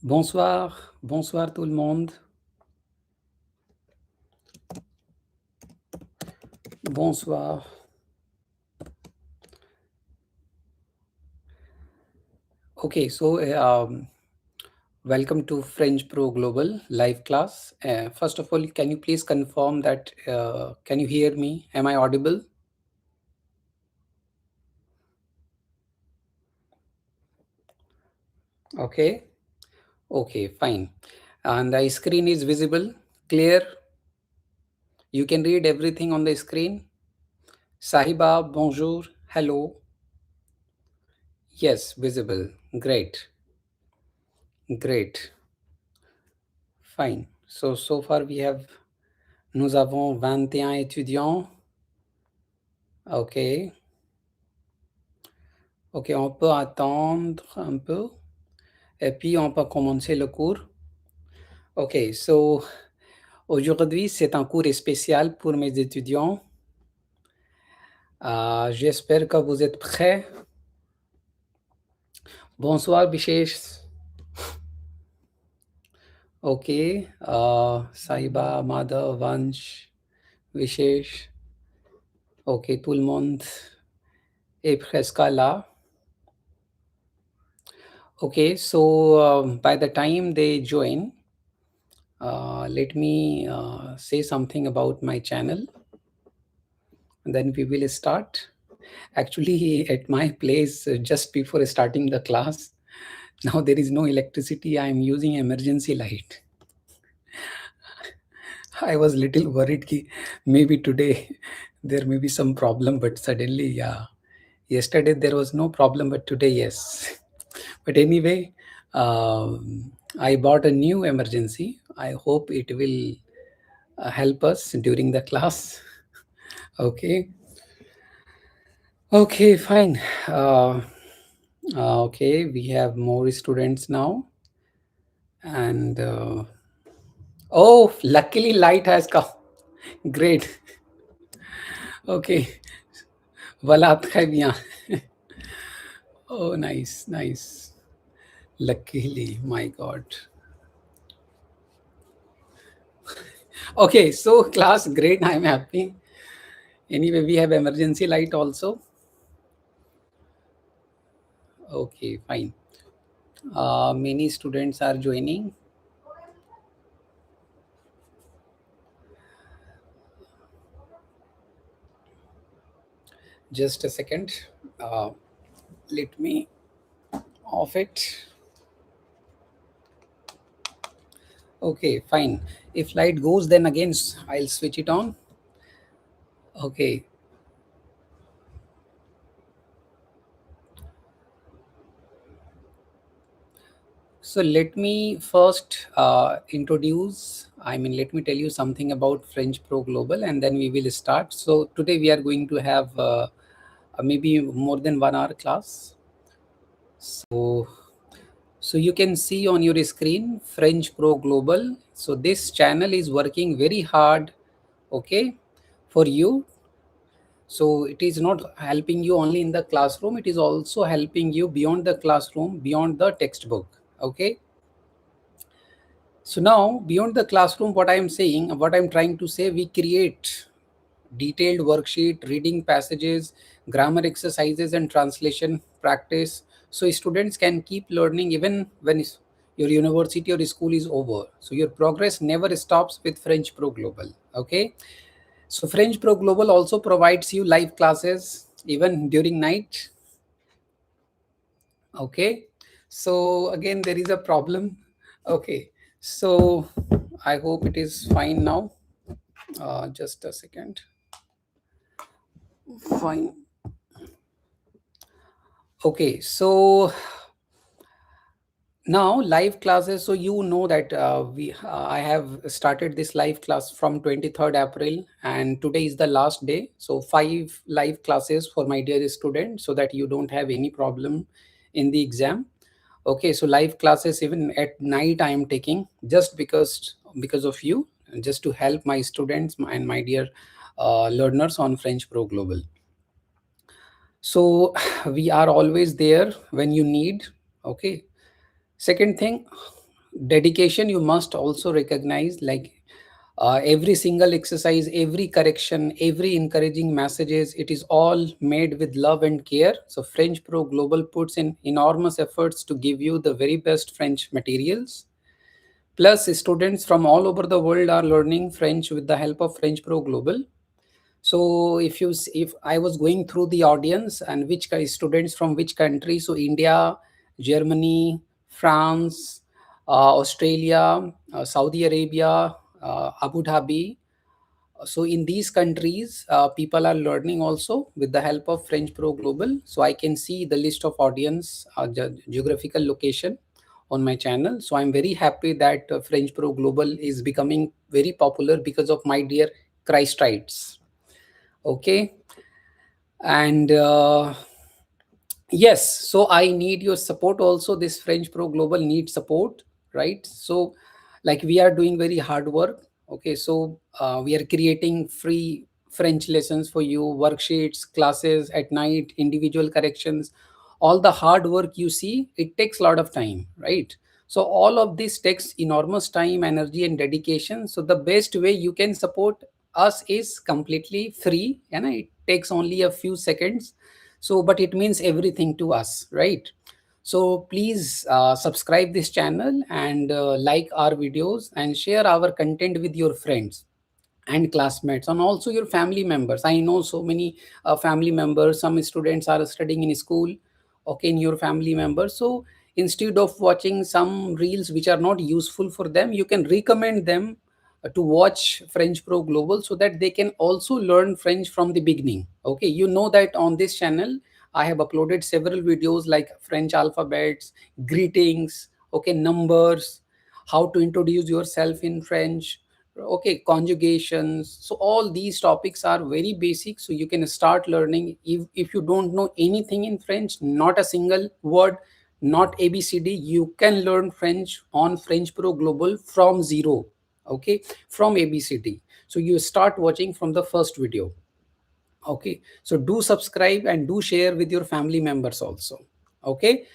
Bonsoir, bonsoir tout le monde. Bonsoir. Okay, so welcome to French Pro Global live class. First of all, can you please confirm that can you hear me? Am I audible? Okay, okay, fine. And the screen is visible, clear. You can read everything on the screen. Sahiba, bonjour, hello. Yes, visible. Great, great, fine. So far nous avons 21 étudiants. Ok, ok, on peut attendre un peu et puis on peut commencer le cours. Ok, so aujourd'hui c'est un cours spécial pour mes étudiants. J'espère que vous êtes prêts. Bonsoir Bishesh. Ok, Sahiba, Madhav, Vansh, Vishesh. Ok, tout le monde est presque là. Okay, so by the time they join, let me say something about my channel. And then we will start. Actually, at my place, just before starting the class, now there is no electricity. I am using emergency light. I was little worried ki maybe today there may be some problem, but suddenly, yeah. Yesterday there was no problem, but today, yes. But anyway, I bought a new emergency. I hope it will help us during the class. Okay. Okay, fine. Okay, we have more students now. And oh, luckily light has come. Great. Okay. Valat khai bien. Oh, nice, nice. Luckily, my God. Okay, so class, great. I'm happy. Anyway, we have emergency light also. Okay, fine. Many students are joining. Just a second. Let me off it. Okay, fine. If light goes, then again I'll switch it on. Okay. So let me first let me tell you something about French Pro Global and then we will start. So today we are going to have maybe more than 1 hour class. So you can see on your screen French Pro Global. So this channel is working very hard, okay, for you. So it is not helping you only in the classroom, it is also helping you beyond the classroom, beyond the textbook, okay. So now beyond the classroom, what I'm trying to say, we create detailed worksheet, reading passages, grammar exercises and translation practice. So students can keep learning even when your university or school is over. So your progress never stops with French Pro Global, okay. So French Pro Global also provides you live classes even during night. Okay. So again, there is a problem. Okay. So I hope it is fine now. Just a second. Fine. Okay. So now live classes. So you know that I have started this live class from 23rd April and today is the last day. So 5 live classes for my dear students so that you don't have any problem in the exam. Okay, so live classes even at night I am taking just because of you, just to help my students and my dear learners on French Pro Global. So we are always there when you need. Okay. Second thing, dedication you must also recognize, like every single exercise, every correction, every encouraging messages, it is all made with love and care. So French Pro Global puts in enormous efforts to give you the very best French materials. Plus, students from all over the world are learning French with the help of French Pro Global. So if I was going through the audience and which students from which country, so India, Germany, France, Australia, Saudi Arabia, Abu Dhabi. So in these countries, people are learning also with the help of French Pro Global. So I can see the list of audience, geographical location on my channel. So I'm very happy that French Pro Global is becoming very popular because of my dear Christites. Okay. And yes, so I need your support also. This French Pro Global needs support, right? So like we are doing very hard work. Okay, so we are creating free French lessons for you, worksheets, classes at night, individual corrections. All the hard work you see, it takes a lot of time, right? So all of this takes enormous time, energy, and dedication. So the best way you can support us is completely free, and it takes only a few seconds. So but it means everything to us, right? So please subscribe this channel and like our videos and share our content with your friends and classmates and also your family members. I know so many family members, some students are studying in school, okay, in your family members. So instead of watching some reels which are not useful for them, you can recommend them to watch French Pro Global so that they can also learn French from the beginning. Okay, you know that on this channel I have uploaded several videos like French alphabets, greetings, okay, numbers, how to introduce yourself in French, okay, conjugations. So all these topics are very basic, so you can start learning. If you don't know anything in French, not a single word, not ABCD, you can learn French on French Pro Global from zero, okay, from ABCD. So you start watching from the first video. Okay, so do subscribe and do share with your family members also. Okay,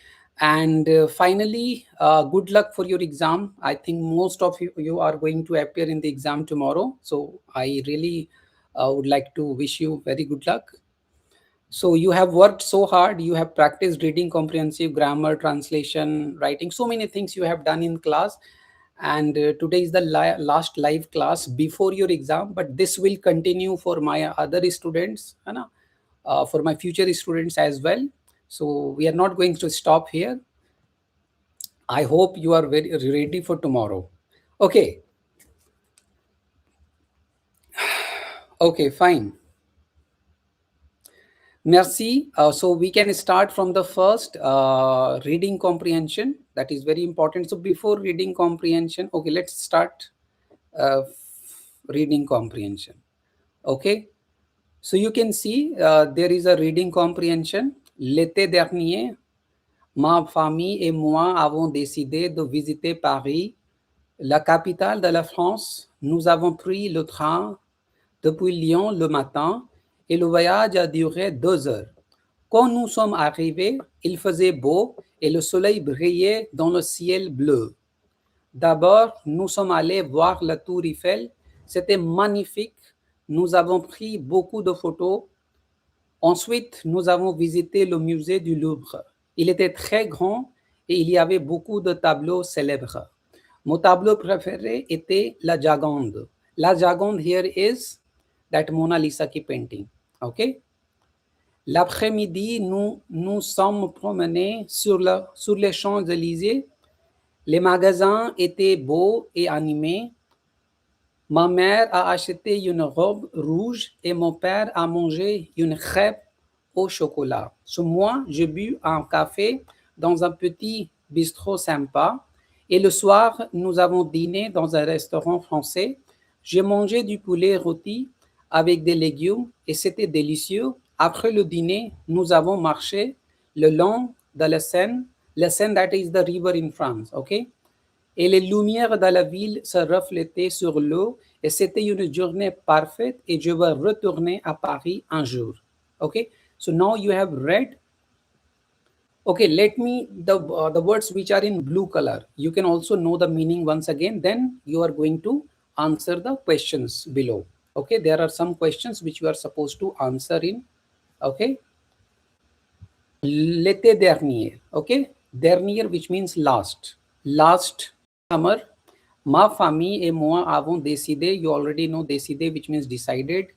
and finally, good luck for your exam. I think most of you are going to appear in the exam tomorrow, so I really would like to wish you very good luck. So you have worked so hard, you have practiced reading comprehensive, grammar, translation, writing, so many things you have done in class. And today is the last live class before your exam, but this will continue for my other students, है ना? For my future students as well. So we are not going to stop here. I hope you are very ready for tomorrow. Okay. Okay, fine. Merci. So we can start from the first reading comprehension. That is very important. So before reading comprehension, okay, let's start reading comprehension. Okay. So you can see there is a reading comprehension. L'été dernier, ma famille et moi avons décidé de visiter Paris, la capitale de la France. Nous avons pris le train depuis Lyon le matin et le voyage a duré 2 heures. Quand nous sommes arrivés, il faisait beau et le soleil brillait dans le ciel bleu. D'abord, nous sommes allés voir la tour Eiffel. C'était magnifique. Nous avons pris beaucoup de photos. Ensuite, nous avons visité le musée du Louvre. Il était très grand et il y avait beaucoup de tableaux célèbres. Mon tableau préféré était la Joconde. La Joconde here is that Mona Lisa ki painting. Okay? L'après-midi, nous nous sommes promenés sur les Champs-Élysées. Les magasins étaient beaux et animés. Ma mère a acheté une robe rouge et mon père a mangé une crêpe au chocolat. So, moi, j'ai bu un café dans un petit bistrot sympa et le soir, nous avons dîné dans un restaurant français. J'ai mangé du poulet rôti avec des légumes et c'était délicieux. Après le dîner, nous avons marché le long de la Seine that is the river in France, okay? Et les lumières de la ville se reflétaient sur l'eau et c'était une journée parfaite et je vais retourner à Paris un jour. Okay, so now you have read Okay, let me the words which are in blue color. You can also know the meaning once again. Then you are going to answer the questions below. Okay, there are some questions which you are supposed to answer in. Okay, l'été dernier. Okay, dernier which means last. Last summer, ma famille et moi avons décidé. You already know décidé which means decided.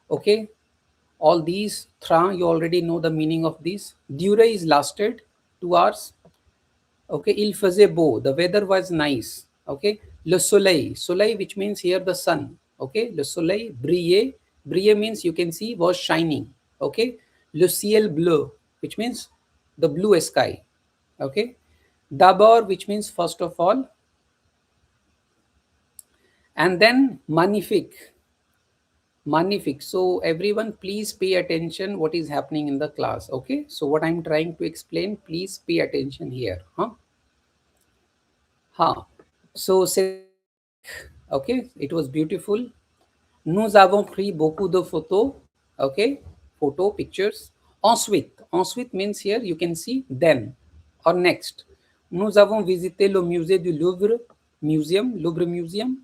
Okay, all these you already know the meaning of these. Durée is lasted 2 hours. Okay, il faisait beau, the weather was nice. Okay, le soleil, soleil which means here the sun. Okay, le soleil brillait, brillait means you can see was shining. Okay, le ciel bleu which means the blue sky. Okay, d'abord which means first of all, and then magnifique, magnifique. So everyone please pay attention what is happening in the class. Okay, so what I'm trying to explain, please pay attention here. So c'est magnifique. Okay, it was beautiful. Nous avons pris beaucoup de photos. Okay, photo pictures. Ensuite, ensuite means here you can see then or next. Nous avons visité le musée du Louvre Museum, Louvre Museum.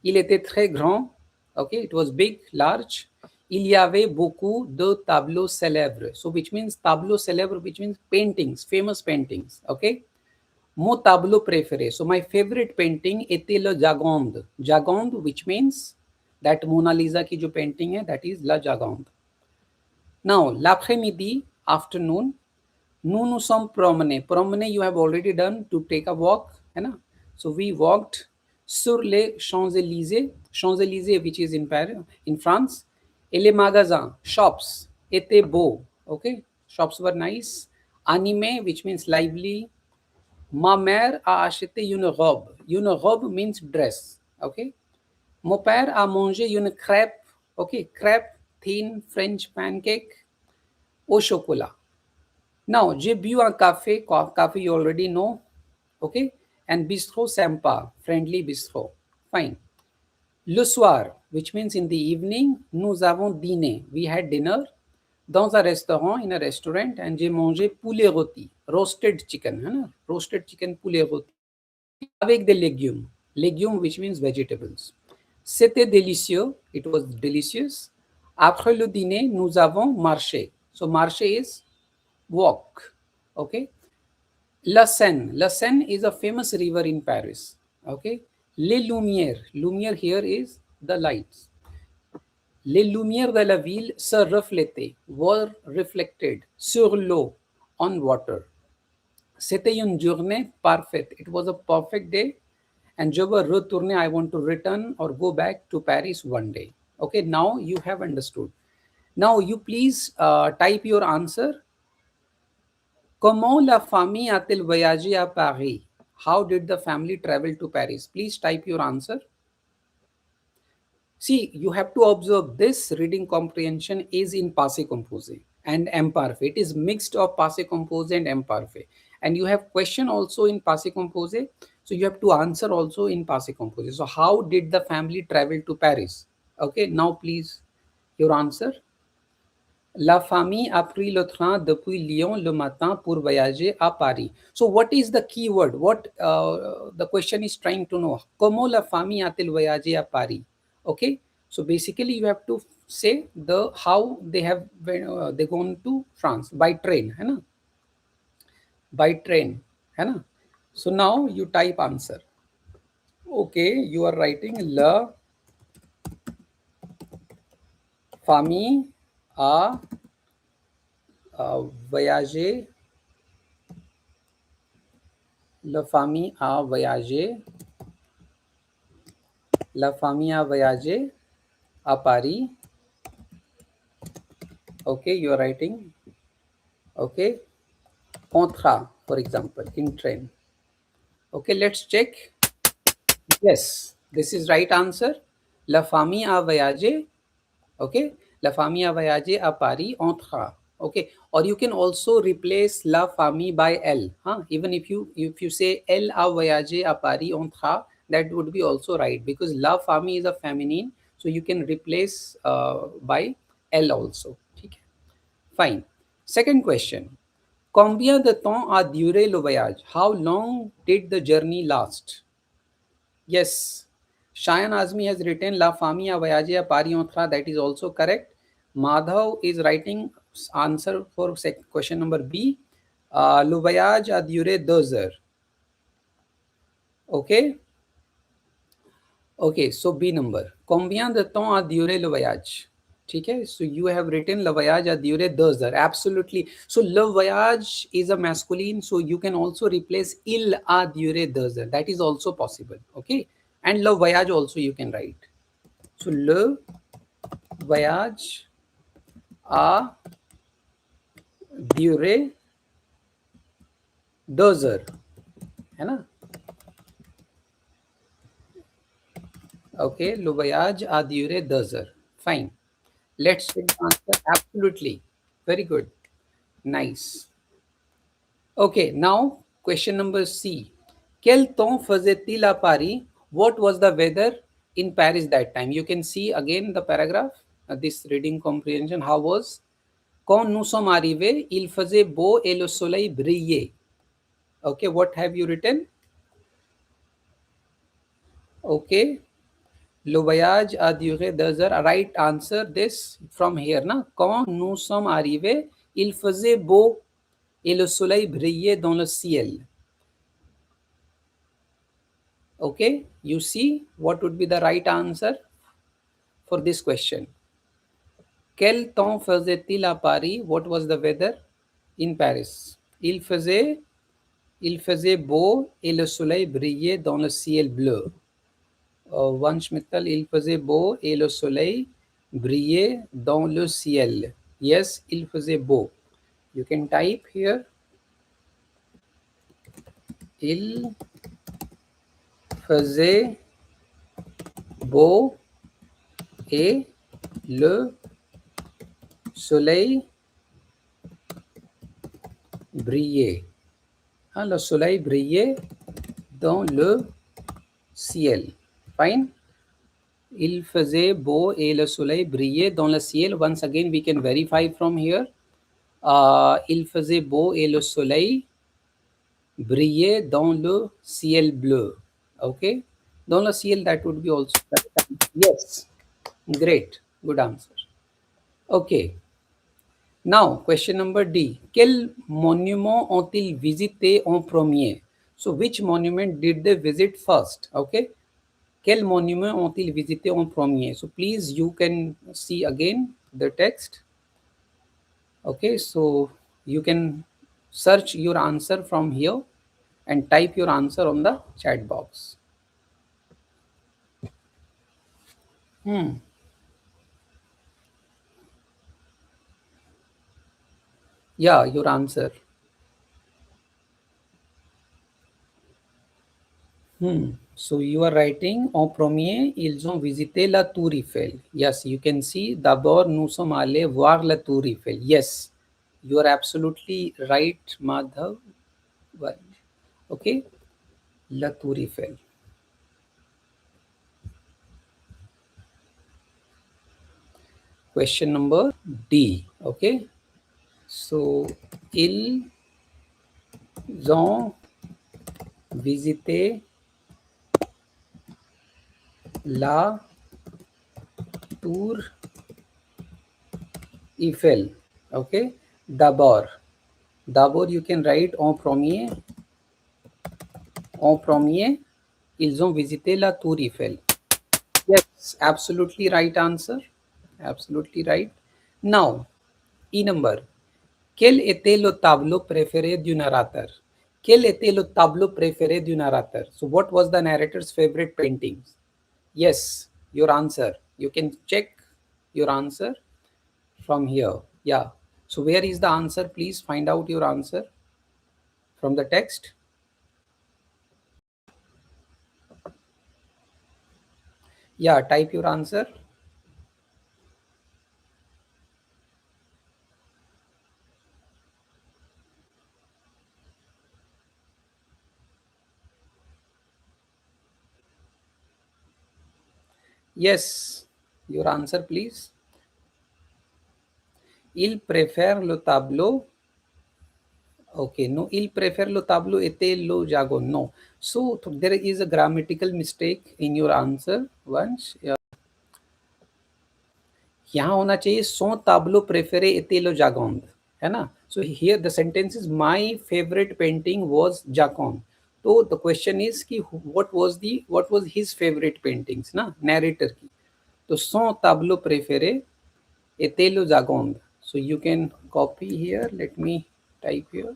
Il était très grand. Okay, it was big, large. Il y avait beaucoup de tableaux célèbres. So which means tableaux célèbres, which means paintings, famous paintings. Okay. Mon tableau préféré. So my favorite painting était le Jagonde. Jagonde, which means that Mona Lisa की जो painting है, that is la Jagonde. Now, l'après-midi, afternoon, nous nous sommes promenés. Promener you have already done, to take a walk, है ना? So we walked sur les Champs-Élysées. Champs-Élysées, which is in Paris, in France. Et les magasins, shops, étaient beaux. Okay, shops were nice. Animé, which means lively. Ma mère a acheté une robe. Une robe means dress. Okay. Mon père a mangé une crêpe. Okay. Crêpe, thin French pancake au chocolat. Now, j'ai bu un café. Coffee you already know. Okay. And bistro sympa. Friendly bistro. Fine. Le soir, which means in the evening, nous avons dîné. We had dinner dans un restaurant, in a restaurant, and j'ai mangé poulet rôti, roasted chicken, है ना? Roasted chicken poulet rôti. Avec des légumes, légumes which means vegetables. C'était délicieux, it was delicious. Après le dîner, nous avons marché. So marché is walk, okay? La Seine is a famous river in Paris, okay? Les lumières, lumière here is the lights. Les lumières de la ville se reflétaient, were reflected sur l'eau, on water. C'était une journée parfaite. It was a perfect day. And je veux retourner, I want to return or go back to Paris one day. Okay, now you have understood. Now you please type your answer. Comment la famille a-t-elle voyagé à Paris? How did the family travel to Paris? Please type your answer. See, you have to observe this reading comprehension is in Passé Composé and L'Imparfait. It is mixed of Passé Composé and L'Imparfait. And you have question also in Passé Composé. So you have to answer also in Passé Composé. So how did the family travel to Paris? Okay, now please your answer. La famille a pris le train depuis Lyon le matin pour voyager à Paris. So what is the keyword? What the question is trying to know? Comment la famille a-t-elle voyagé à Paris? Okay, so basically you have to say the how they have they gone to France by train, है ना? By train, है ना? So now you type answer. Okay, you are writing la famille a voyagé. La famille a voyagé. La famille a voyagé à Paris. Okay, you are writing. Okay. En train, for example, in train. Okay, let's check. Yes, this is right answer. La famille a voyagé. Okay. La famille a voyagé à Paris en train. Okay. Or you can also replace la famille by elle. Even if you say elle a voyagé à Paris en train, that would be also right because la famille is a feminine. So you can replace by elle also. Okay. Fine. Second question. Combien de temps a duré le voyage? How long did the journey last? Yes, Shayan Azmi has written La famille a voyagé à Paris en train. That is also correct. Madhav is writing answer for question number B. Le voyage a duré 2 heures. Okay. Okay, so B number. Combien de temps a duré le voyage? ठीक है, so you have written le voyage a duré 2 heures. Absolutely. So le voyage is a masculine, so you can also replace il a duré 2 heures. That is also possible. Okay, and le voyage also you can write. So le voyage a duré 2 heures, है ना? Okay, le voyage a duré 2 heures. Fine. Let's take the answer. Absolutely. Very good. Nice. Okay, now question number C. Quel temps faisait-il à Paris? What was the weather in Paris that time? You can see again the paragraph, this reading comprehension. How was? Quand nous sommes arrivés, il faisait beau et le soleil brillait. Okay, what have you written? Okay, le voyage a duré 2 heures. Right answer this from here. Na? Quand nous sommes arrivés, il faisait beau et le soleil brillait dans le ciel. Okay, you see what would be the right answer for this question. Quel temps faisait-il à Paris? What was the weather in Paris? Il faisait beau et le soleil brillait dans le ciel bleu. Vansh Mittal, il faisait beau et le soleil brillait dans le ciel. Yes, il faisait beau. You can type here. Il faisait beau et le soleil brillait. Hein, le soleil brillait dans le ciel. Fine. Il faisait beau et le soleil brillait dans le ciel. Once again, we can verify from here. Il faisait beau et le soleil brillait dans le ciel bleu. Okay. Dans le ciel, that would be also correct. Yes. Great. Good answer. Okay. Now, question number D. Quel monument ont-ils visité en premier? So, which monument did they visit first? Okay. Quel monument ont-ils visité en premier? So, please, you can see again the text. Okay. So, you can search your answer from here and type your answer on the chat box. Yeah, your answer. So you are writing en premier, ils ont visité la Tour Eiffel. Yes, you can see. D'abord, nous sommes allés voir la Tour Eiffel. Yes, you are absolutely right, Madhav. Okay, la Tour Eiffel. Question number D. Okay, so ils ont visité la Tour Eiffel. Okay, d'abord. D'abord, you can write en premier. En premier, ils ont visité la Tour Eiffel. Yes, absolutely right answer. Absolutely right. Now, E number. Quel était le tableau préféré du narrateur? Quel était le tableau préféré du narrateur? So, what was the narrator's favorite paintings? Yes, your answer. You can check your answer from here. Yeah. So, where is the answer? Please find out your answer from the text. Yeah, type your answer. Yes, your answer, please. Il préfère le tableau. Okay, no, il prefer lo tableau était lo jargon. No. So there is a grammatical mistake in your answer once. यहाँ होना चाहिए son tableau préféré était le Jaconde, है ना? So here the sentence is my favorite painting was Jaconde. So the question is कि what was his favorite paintings ना narrator की. तो son tableau préféré était le Jaconde. So you can copy here. Let me type here.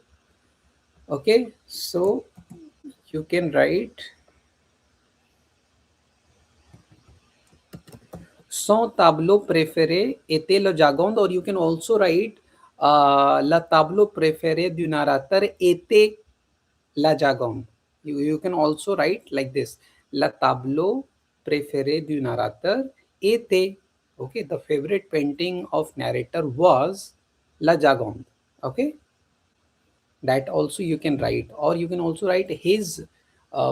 Okay, so you can write son tableau préféré était le Jaconde, or you can also write le tableau préféré du narrateur était la Jaconde. You can also write like this. Le tableau préféré du narrateur était, okay, the favorite painting of narrator was la Jaconde. Okay, that also you can write, or you can also write his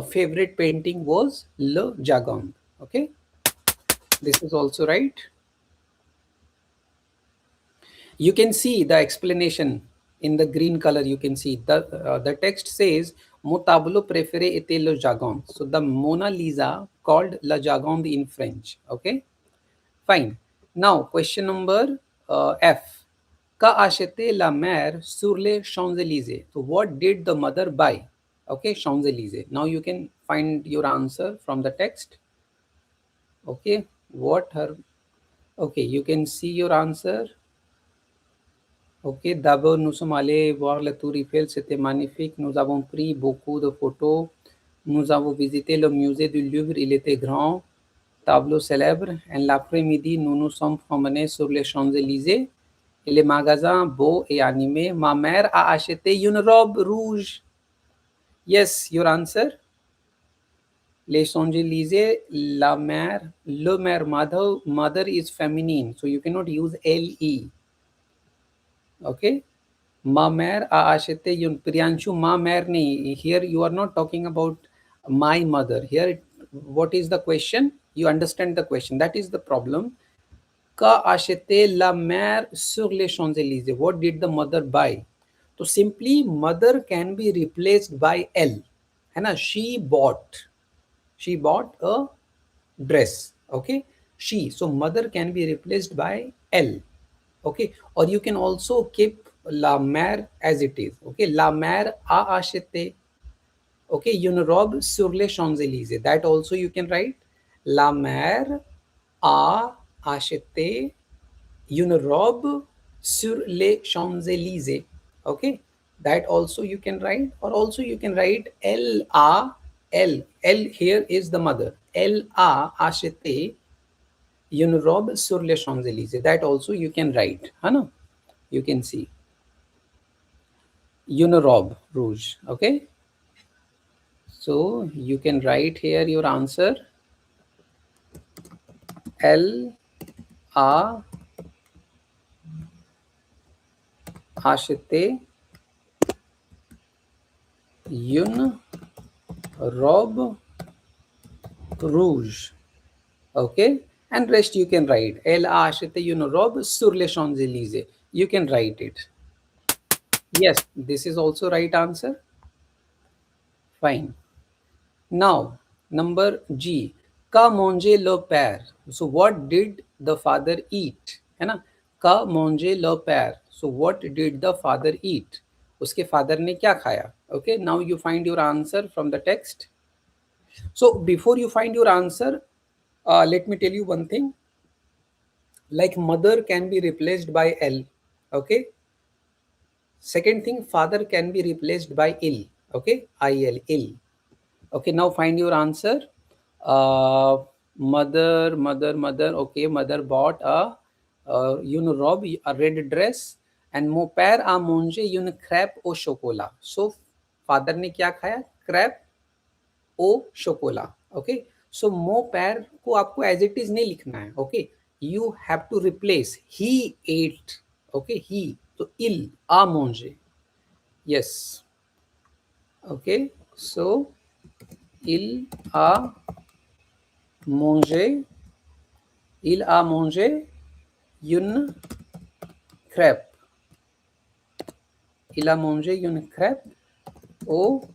favorite painting was le Jaconde. Okay, this is also right. You can see the explanation in the green color. You can see the text says mon tableau préféré était le Jagonde. So the Mona Lisa called la Jagonde in French. Okay, fine. Now question number F. Qu'a acheté la mère sur les Champs-Élysées? So what did the mother buy? Okay, Champs-Élysées. Now you can find your answer from the text. Okay, what her, okay, you can see your answer. Ok, d'abord nous sommes allés voir la tour Eiffel, c'était magnifique. Nous avons pris beaucoup de photos. Nous avons visité le musée du Louvre, il était grand, tableau célèbre. Et l'après-midi, nous nous sommes promenés sur les Champs-Élysées et les magasins beaux et animés. Ma mère a acheté une robe rouge. Yes, your answer. Les Champs-Élysées, la mère, le mère, mother is feminine, so you cannot use LE. Okay. Ma mère a acheté une Priyanshu, ma mère nahi. Here you are not talking about my mother. Here, what is the question? You understand the question. That is the problem. Qu'a acheté la mère sur les Champs-Élysées? What did the mother buy? So simply mother can be replaced by L. है ना? She bought a dress. Okay. She. So mother can be replaced by L. Okay, or you can also keep la mère as it is. Okay, la mère a acheté, okay, une robe sur les Champs-Élysées. That also you can write. La mère a acheté une robe sur les Champs-Élysées. Okay, that also you can write, or also you can write L here is the mother. Elle a acheté une robe sur les Champs-Élysées. That also you can write. है ना? You can see une robe rouge. Okay, so you can write here your answer. Elle a acheté une robe rouge. Okay, and rest you can write. Elle a acheté une robe sur les Champs-Élysées. You can write it. Yes, this is also right answer. Fine. Now, number G. Qu'a mangé le père? So what did the father eat? है ना? Qu'a mangé le père? So what did the father eat? उसके father ने क्या खाया? Okay, now you find your answer from the text. So before you find your answer, let me tell you one thing. Like mother can be replaced by L. Okay. Second thing, father can be replaced by il. Okay, il, il. Okay, now find your answer. Mother. Okay, mother bought a robe, a red dress, and mon père a mangé une crêpe au chocolat. So father ने क्या खाया? crêpe au chocolat. Okay, so mon père को आपको as it is नहीं लिखना है. Okay, you have to replace he ate. Okay, he. So il a mangé. Yes. Okay, so il a mangé une crêpe. Il a mangé une crêpe au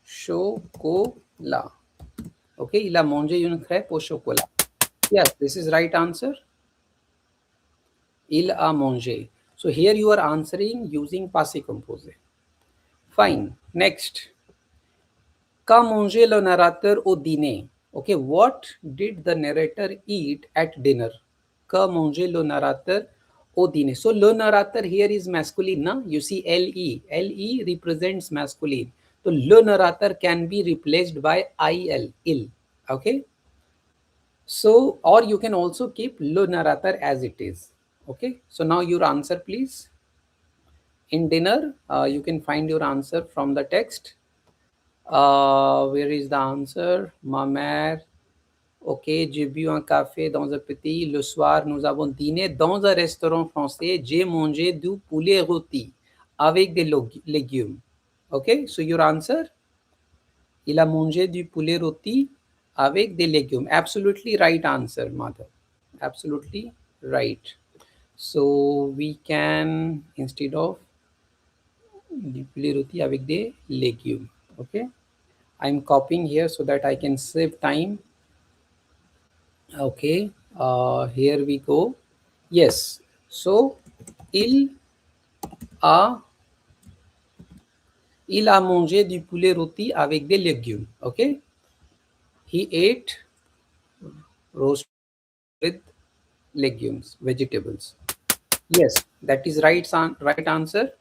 chocolat. Okay, il a mangé une crêpe au chocolat. Yes, this is right answer. Il a mangé. So here you are answering using passé composé. Fine. Next. Qu'a mangé le narrateur au dîner? Okay, what did the narrator eat at dinner? Qu'a mangé le narrateur au dîner? So le narrator here is masculine, na? You see LE. LE represents masculine. So le narrator can be replaced by IL, il. Okay. So, or you can also keep le narrator as it is. Okay. So now your answer, please. In dinner, you can find your answer from the text. Where is the answer? Ma mère. Ok, j'ai bu un café dans un petit. Le soir, nous avons dîné dans un restaurant français. J'ai mangé du poulet rôti avec des légumes. Ok, so your answer? Il a mangé du poulet rôti avec des légumes. Absolutely right answer, Madhav. Absolutely right. So we can, instead of du poulet rôti avec des légumes. Okay. I'm copying here so that I can save time. Okay, here we go. Yes, so il a mangé du poulet rôti avec des légumes. Okay, he ate roast with legumes, vegetables. Yes, that is right answer.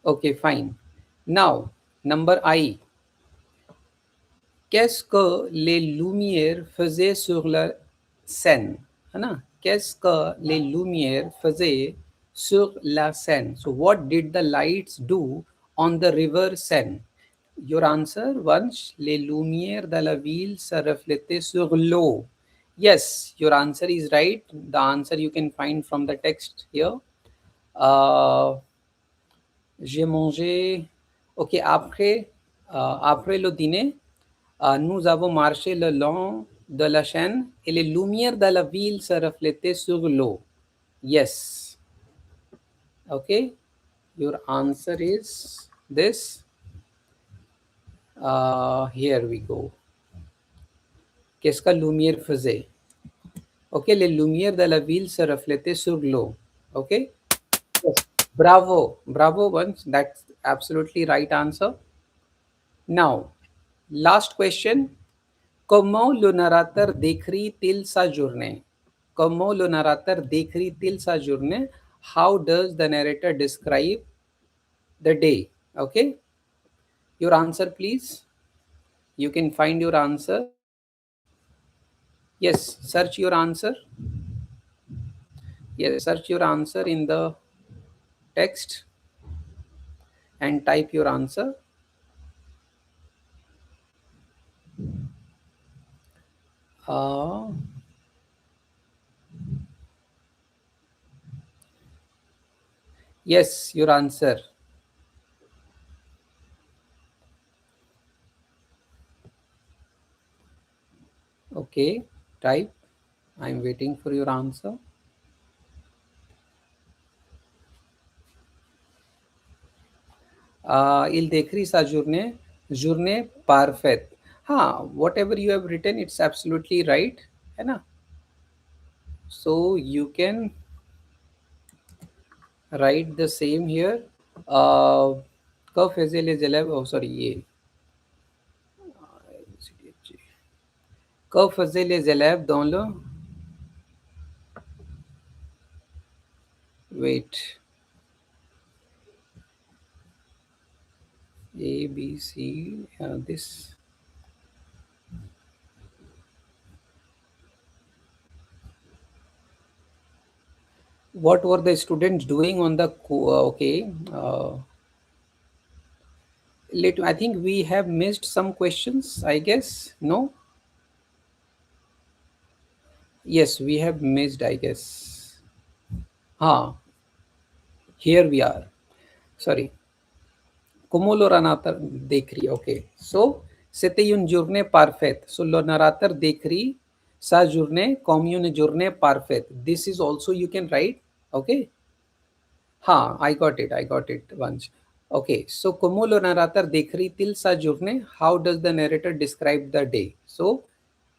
Okay, fine. Now number I. Qu'est-ce que les lumières faisaient sur la scène? है ना? Qu'est-ce que les lumières faisaient sur la Seine? So what did the lights do on the river Seine? Your answer, Vansh, les lumières de la ville se reflétaient sur l'eau. Yes, your answer is right. The answer you can find from the text here. J'ai mangé. Ok, après le dîner, nous avons marché le long de la Seine et les lumières de la ville se reflétaient sur l'eau. Yes. Okay. Your answer is this. Here we go. Qu'est-ce que lumière faisait? Okay, les lumières de la ville se reflétaient sur l'eau. Okay. Yes. Bravo. Bravo, once. That's absolutely right answer. Now, last question. Comment le narrateur décrit-il sa journée? Comment le narrateur décrit-il sa journée? How does the narrator describe the day? Okay. Your answer, please. You can find your answer. Yes, search your answer. Yes, search your answer in the text and type your answer. Yes, your answer. Okay, type. I'm waiting for your answer. Il décrit sa journée parfaite. Whatever you have written, it's absolutely right, है ना? So you can write the same here. कब फैज़े les élèves? Oh, sorry, ये. कब फैज़े les élèves dans le. Wait. A, B, C, this. What were the students doing on the okay? I think we have missed some questions, I guess. No? Yes, we have missed, I guess. Here we are. Sorry. Como lo narrateur décrit. Okay. So, c'était une journée parfaite. So, le narrateur décrit sa journée comme une journée parfaite. This is also you can write. Okay. हाँ, I got it, Vansh. Okay, so como lo narrator describe sa journée, how does the narrator describe the day? So,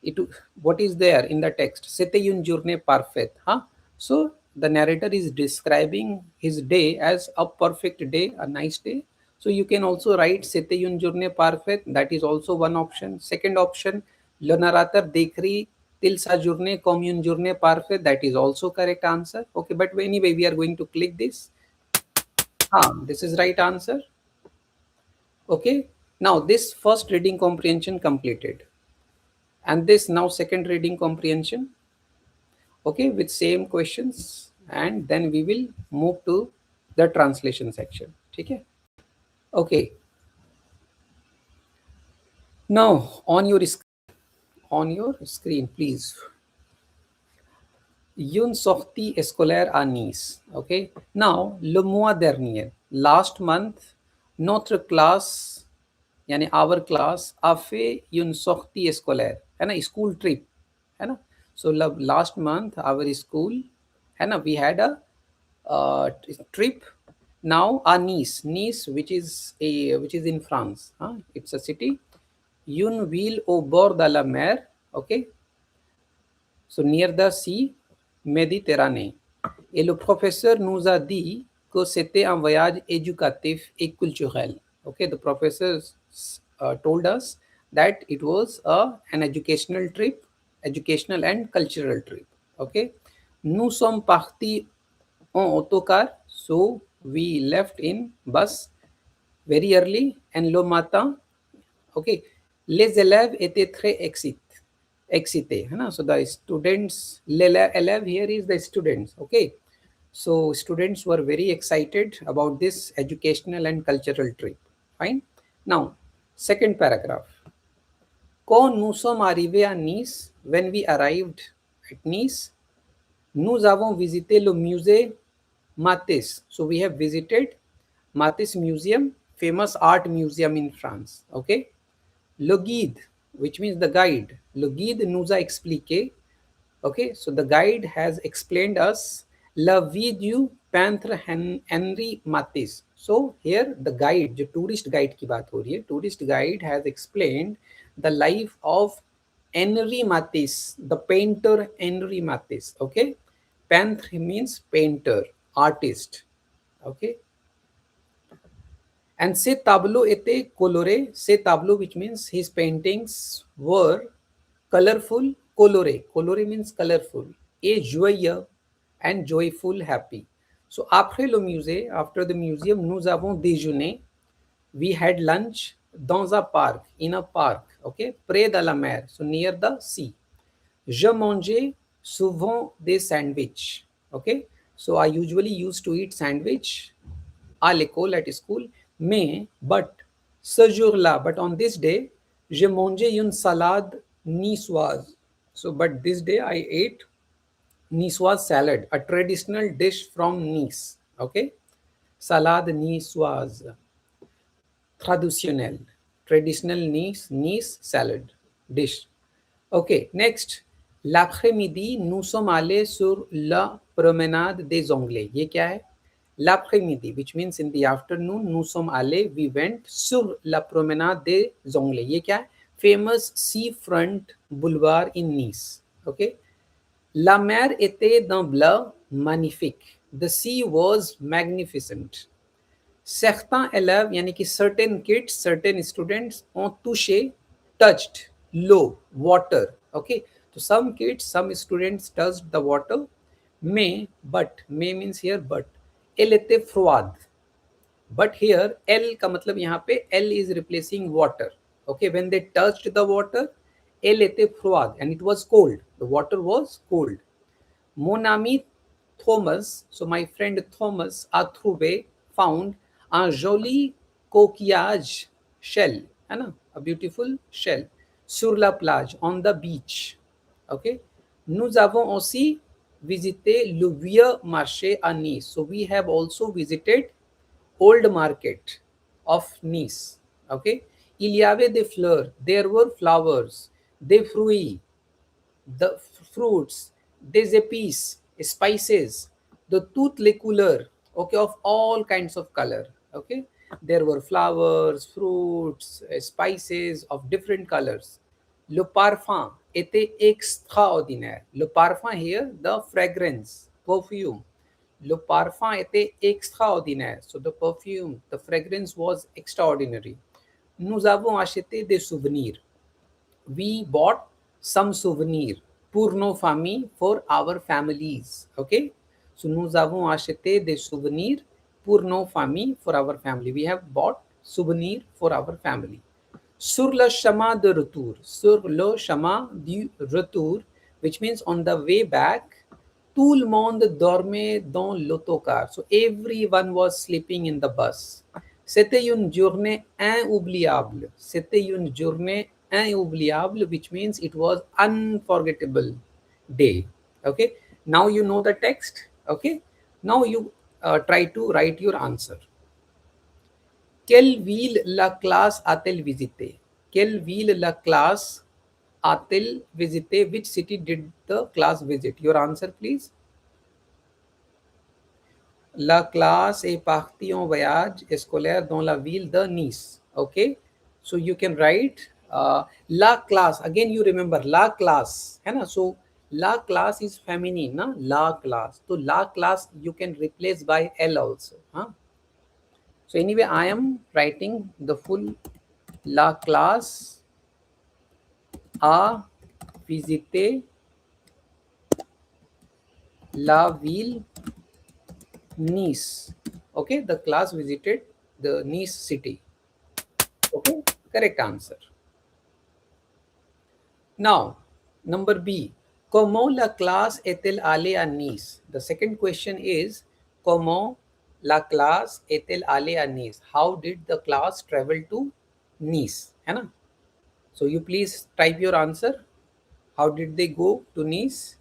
it what is there in the text? C'était une journée parfaite, huh? So, the narrator is describing his day as a perfect day, a nice day. So, you can also write c'était une journée parfaite. That is also one option. Second option, le narrateur décrit till sa journée comme une journée parfaite. That is also correct answer. Okay, but anyway, we are going to click this. This is right answer. Okay. Now this first reading comprehension completed. And this now second reading comprehension. Okay, with same questions. And then we will move to the translation section. Okay. Okay. Now on your screen, please. Une sortie scolaire à Nice. Okay. Now, le mois dernier, last month, notre classe, यानी our class, a fait une sortie scolaire, है ना, school trip, है ना. So last month our school, है ना, we had a trip. Now Nice, which is in France. It's a city. Une ville au bord de la mer. Okay. So near the sea Méditerranée. Et le professeur nous a dit que c'était un voyage éducatif et culturel. Okay, the professor told us that it was an educational trip, educational and cultural trip. Okay, nous sommes partis en autocar, so we left in bus very early and le matin. Okay, les élèves étaient très excités, है ना. So the students, élève here is the students. Okay, so students were very excited about this educational and cultural trip. Fine. Now, second paragraph. Quand nous sommes arrivés à Nice, when we arrived at Nice, nous avons visité le musée Matisse. So we have visited Matisse Museum, famous art museum in France. Okay. Le guide, which means the guide. Le guide nous a expliqué. Okay, so the guide has explained us La vie du peintre Henri Matisse. So here the guide, जो tourist guide की बात हो रही है, tourist guide has explained the life of Henri Matisse, the painter Henri Matisse. Okay, peintre means painter, artist. Okay, and ces tableaux étaient colorés. Ces tableaux, which means his paintings were colorful, coloré. Coloré means colorful. Et joyeux and joyful, happy. So après le musée, after the museum, nous avons déjeuné. We had lunch dans un parc, in a park, okay, près de la mer, so near the sea. Je mangeais souvent des sandwiches, okay. So I usually used to eat sandwich à l'école, at school, but ce jour-là, but on this day, j'ai mangé une salade niçoise. So, but this day I ate niçoise salad, a traditional dish from Nice. Okay, salade niçoise, traditionnel, traditional Nice salad dish. Okay, next, l'après-midi, nous sommes allés sur la promenade des Anglais. ये क्या है? L'après-midi, which means in the afternoon, nous sommes allés, we went sur la promenade des Anglais. ये क्या है? Famous seafront boulevard in Nice. Okay. La mer était d'un bleu magnifique. The sea was magnificent. Certains élèves, यानी कि certain kids, certain students ont touché, touched l'eau, water. Okay, so some kids, some students touched the water. But may means here but. Elle était froide. But here L का मतलब यहाँ पे L is replacing water. Okay, when they touched the water, elle était froide and it was cold. The water was cold. Mon ami Thomas, so my friend Thomas, a trouvé, found un joli coquillage shell, है ना, a beautiful shell, sur la plage, on the beach. Okay, nous avons aussi visité le vieux marché à Nice. So we have also visited old market of Nice. Okay, il y avait des fleurs, there were flowers, des fruits, the fruits, des épices, spices, de toutes les couleurs. okay, of all kinds of color. Okay, there were flowers, fruits, spices of different colors. Le parfum était extraordinaire. Le parfum here, the fragrance, perfume. Le parfum était extraordinaire. So the perfume, the fragrance was extraordinary. Nous avons acheté des souvenirs. We bought some souvenir pour nos familles, for our families. Okay, so nous avons acheté des souvenirs pour nos familles, for our family. We have bought souvenir for our family. Sur le chemin de retour, sur le chemin du retour, which means on the way back, tout le monde dormait dans l'autocar. So everyone was sleeping in the bus. C'était une journée inoubliable. C'était une journée inoubliable, which means it was unforgettable day. Okay. Now you know the text. Okay. Now you try to write your answer. Quelle ville la classe a-t-elle visité? Quelle ville la classe a-t-elle visité? Which city did the class visit? Your answer, please. La classe est partie en voyage scolaire dans la ville de Nice. Okay, so you can write la classe. Again, you remember la classe, है ना? So la classe is feminine, na? La classe. So la classe you can replace by L also. Huh? So anyway, I am writing the full la classe a visité la ville Nice. Okay, the class visited the Nice city. Okay, correct answer. Now, number B. Comment la classe est-elle allée à Nice? The second question is, comment la classe est-elle allée à Nice? How did the class travel to Nice? है ना? So you please type your answer. How did they go to Nice?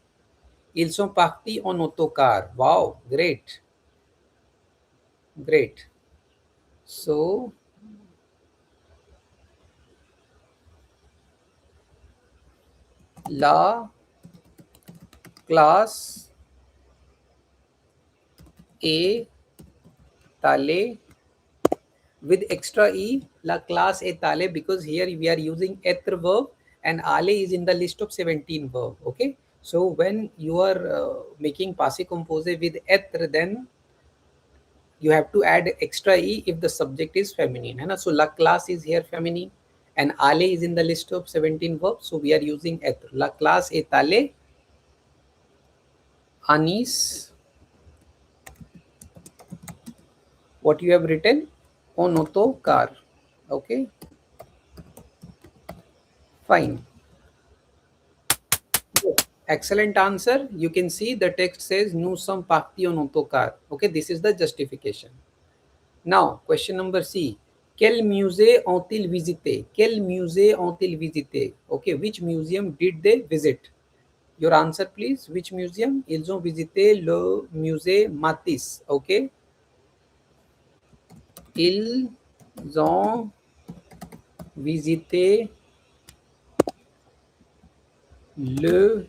Ils sont partis en autocar. Wow, great. Great. So, la classe est allée with extra e, la classe est allée, because here we are using être verb and aller is in the list of 17 verb. Okay, so when you are making passé composé with être, then you have to add extra e if the subject is feminine, है ना? So la classe is here feminine and aller is in the list of 17 verbs, so we are using être. La classe est allée à Nice. What you have written? En autocar. Okay, fine. Excellent answer. You can see the text says nous sommes partis en autocar. Okay, this is the justification. Now, question number C. Quel musée ont-ils visité? Quel musée ont-ils visité? Okay, which museum did they visit? Your answer, please. Which museum? Ils ont visité le musée Matisse. Okay. Ils ont visité le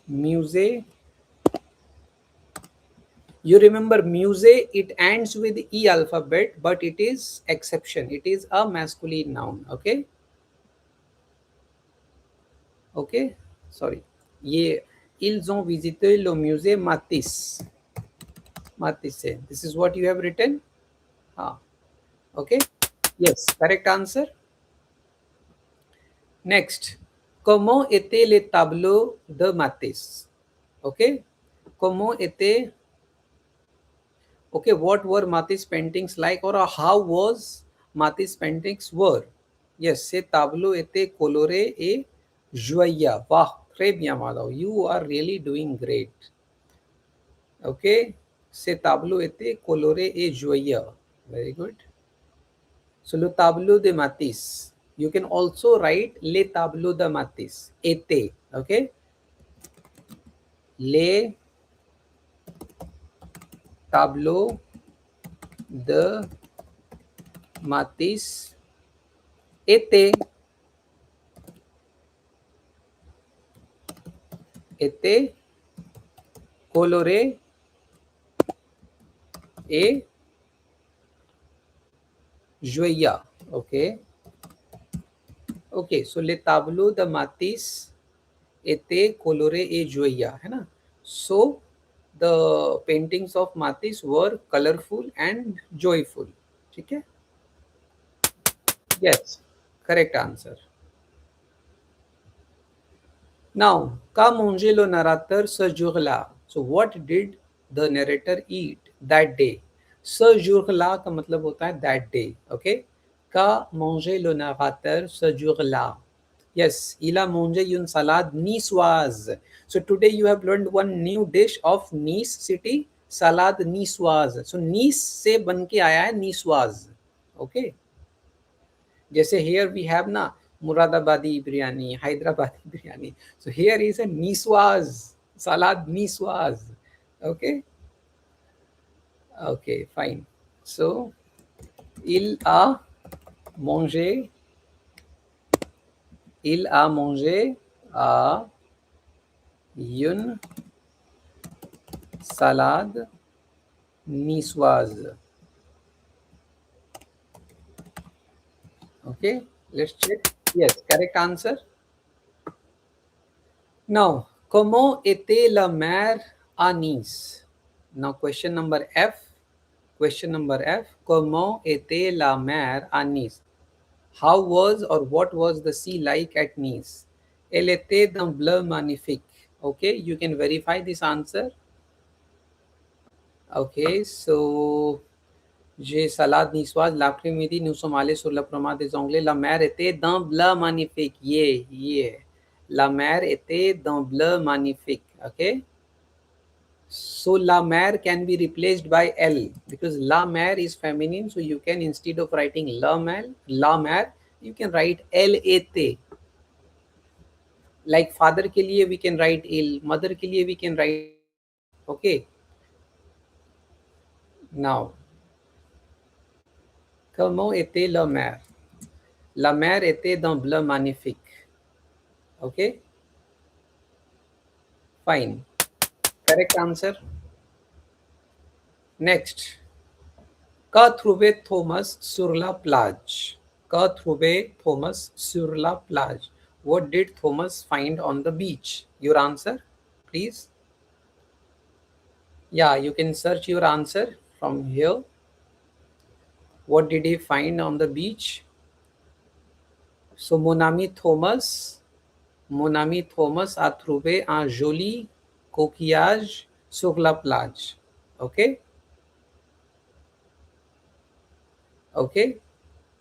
musée. You remember musée, it ends with E alphabet, but it is exception. It is a masculine noun. Okay. Okay. Sorry. ये ils ont visité le musée Matisse. Matisse. This is what you have written. Ah. Okay. Yes. Correct answer. Next. Comment étaient les tableaux de Matisse? Okay. Comment étaient, okay, what were Matisse paintings like, or how was Matisse paintings were? Yes, ces tableaux étaient colorés et joyeux. Wow, très bien, Madhav. You are really doing great. Okay, ces tableaux étaient colorés et joyeux. Very good. So, le tableau de Matisse. You can also write les tableaux de Matisse. Étaient. Okay. Les tableaux de Matisse étaient colorés et joyeux. Okay. Okay. So les tableaux de Matisse étaient colorés et joyeux, है ना? So the paintings of Matisse were colorful and joyful. ठीक है? Yes. Correct answer. Now, qu'a mangé le narrateur ce jour-là? So, what did the narrator eat that day? Ce jour-là का मतलब होता है that day. Okay? Qu'a mangé le narrateur ce jour-là? Yes, il a mangé une salade niçoise. So, today you have learned one new dish of Nice city, salade niçoise. So, Nice से बन के आया है niçoise. Okay? जैसे here we have ना मुरादाबादी biryani, Hyderabadi biryani. So here is a niçoise, salad niçoise. Okay, okay, fine. So il a mangé, il a mangé à une salade niçoise. Okay, let's check. Yes, correct answer. Now, comment était la mer à Nice? Now, question number F. Question number F. Comment était la mer à Nice? How was or what was the sea like at Nice? Elle était d'un bleu magnifique. Okay, you can verify this answer. Okay, so j'ai salade niçoise, l'après-midi, nous sommes allés sur le promenade des Anglais. La mer était d'un bleu magnifique. Yeah, yeah. La mer était d'un bleu magnifique. Okay. So la mer can be replaced by L because la mer is feminine. So you can, instead of writing la mer, you can write L-A-T. Like father के लिए we can write il, mother के लिए we can write. Okay. Now, comment était la mer? La mer était d'un bleu magnifique. Okay. Fine. Correct answer. Next. Qu'a trouvé Thomas sur la plage? Qu'a trouvé Thomas sur la plage? What did Thomas find on the beach? Your answer, please. Yeah, you can search your answer from here. What did he find on the beach? So, mon ami Thomas a trouvé un joli coquillage sur la plage. Okay? Okay?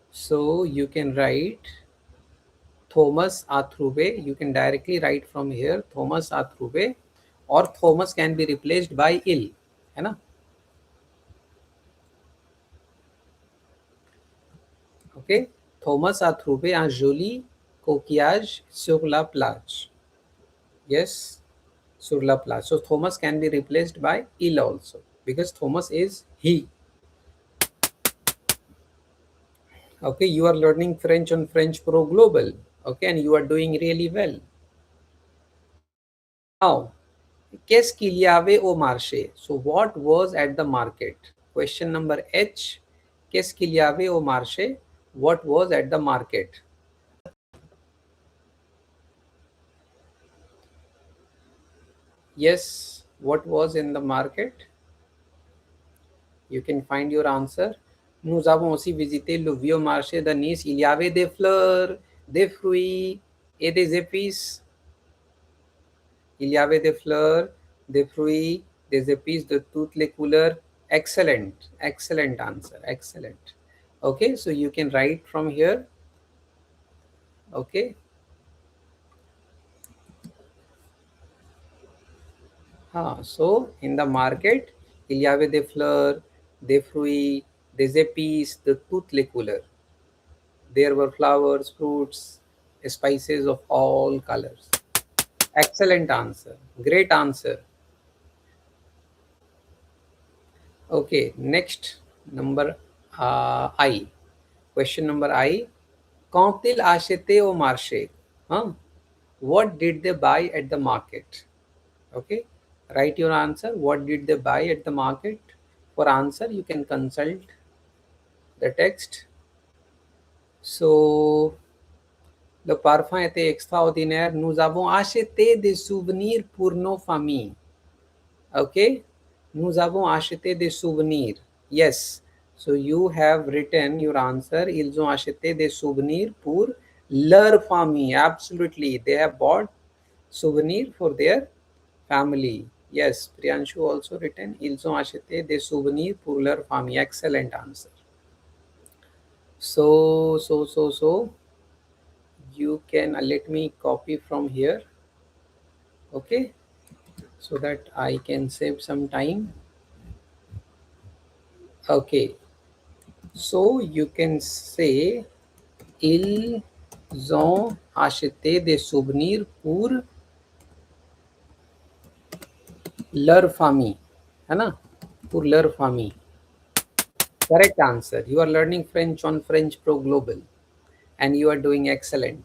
So, you can write Thomas a trouvé. You can directly write from here Thomas a trouvé, or Thomas can be replaced by il. है ना? Okay? Thomas a trouvé un joli coquillage sur la plage. Yes, sur la plage. So Thomas can be replaced by il also because Thomas is he. Okay, you are learning French on French Pro Global. Okay, and you are doing really well. Now, qu'est-ce qu'il y avait au marché? So what was at the market? Question number H. Qu'est-ce qu'il y avait au marché? What was at the market? Yes, what was in the market? You can find your answer. Nous avons aussi visité le vieux marché de Nice. Il y avait des fleurs, des fruits et des épices. Il y avait des fleurs, des fruits, des épices de toutes les couleurs. Excellent, excellent answer, excellent. Okay, so you can write from here. Okay. So in the market, il y avait des fleurs, des fruits, des épices de toutes les couleurs. There were flowers, fruits, spices of all colors. Excellent answer. Great answer. Okay, next number I. Question number I. Qu'ont-ils acheté au marché? What did they buy at the market? Okay, write your answer. What did they buy at the market? For answer, you can consult the text. So, le parfum était extraordinaire. Nous avons acheté des souvenirs pour nos familles. Okay? Nous avons acheté des souvenirs. Yes. So you have written your answer. Ils ont acheté des souvenirs pour leur famille. Absolutely. They have bought souvenir for their family. Yes. Priyanshu also written. Ils ont acheté des souvenirs pour leur famille. Excellent answer. So you can let me copy from here. Okay. So that I can save some time. Okay. So you can say ils ont acheté des souvenirs pour leur famille, है ना? pour leur famille. Correct answer. You are learning French on French Pro Global and you are doing excellent.